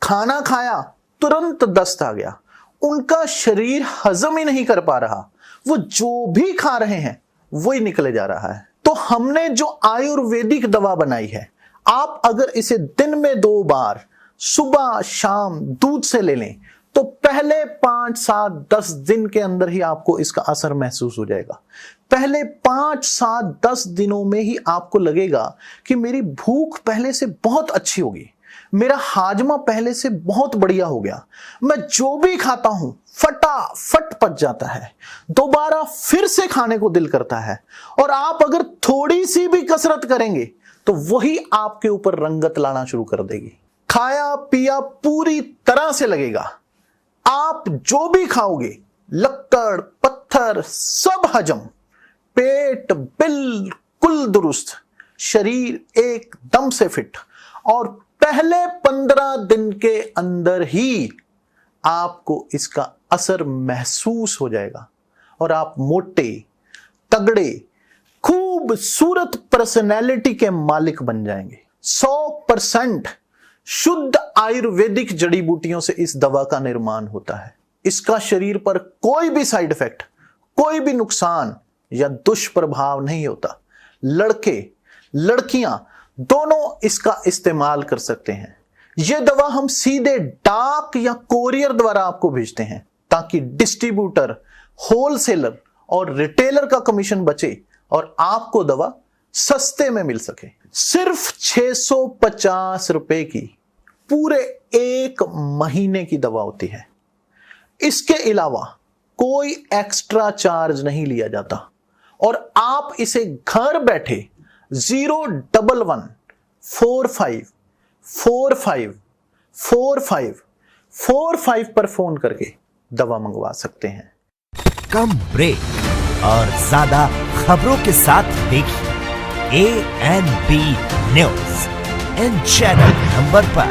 खाना खाया तुरंत दस्त आ गया। उनका शरीर हजम ही नहीं कर पा रहा, वो जो भी खा रहे हैं वही निकले जा रहा है। तो हमने जो आयुर्वेदिक दवा बनाई है, आप अगर इसे दिन में 2 बार सुबह शाम दूध से ले लें तो पहले 5, 7, 10 दिन के अंदर ही आपको इसका असर महसूस हो जाएगा। पहले 5, 7, 10 दिनों में ही आपको लगेगा कि मेरी भूख पहले से बहुत अच्छी होगी, मेरा हाजमा पहले से बहुत बढ़िया हो गया, मैं जो भी खाता हूं फटाफट पच जाता है, दोबारा फिर से खाने को दिल करता है। और आप अगर थोड़ी सी भी कसरत करेंगे तो वही आपके ऊपर रंगत लाना शुरू कर देगी। खाया पिया पूरी तरह से लगेगा, आप जो भी खाओगे लक्कड़ पत्थर सब हजम, पेट बिल्कुल दुरुस्त, शरीर एकदम से फिट। और पहले 15 दिन के अंदर ही आपको इसका असर महसूस हो जाएगा और आप मोटे तगड़े खूबसूरत पर्सनैलिटी के मालिक बन जाएंगे। 100% शुद्ध आयुर्वेदिक जड़ी बूटियों से इस दवा का निर्माण होता है। इसका शरीर पर कोई भी साइड इफेक्ट, कोई भी नुकसान या दुष्प्रभाव नहीं होता। लड़के लड़कियां दोनों इसका इस्तेमाल कर सकते हैं। यह दवा हम सीधे डाक या कोरियर द्वारा आपको भेजते हैं ताकि डिस्ट्रीब्यूटर, होलसेलर और रिटेलर का कमीशन बचे और आपको दवा सस्ते में मिल सके। सिर्फ 650 रुपए की पूरे 1 महीने की दवा होती है। इसके अलावा कोई एक्स्ट्रा चार्ज नहीं लिया जाता और आप इसे घर बैठे 01145454545 पर फोन करके दवा मंगवा सकते हैं। कम ब्रेक और ज्यादा खबरों के साथ देखिए ANB news in channel number पर।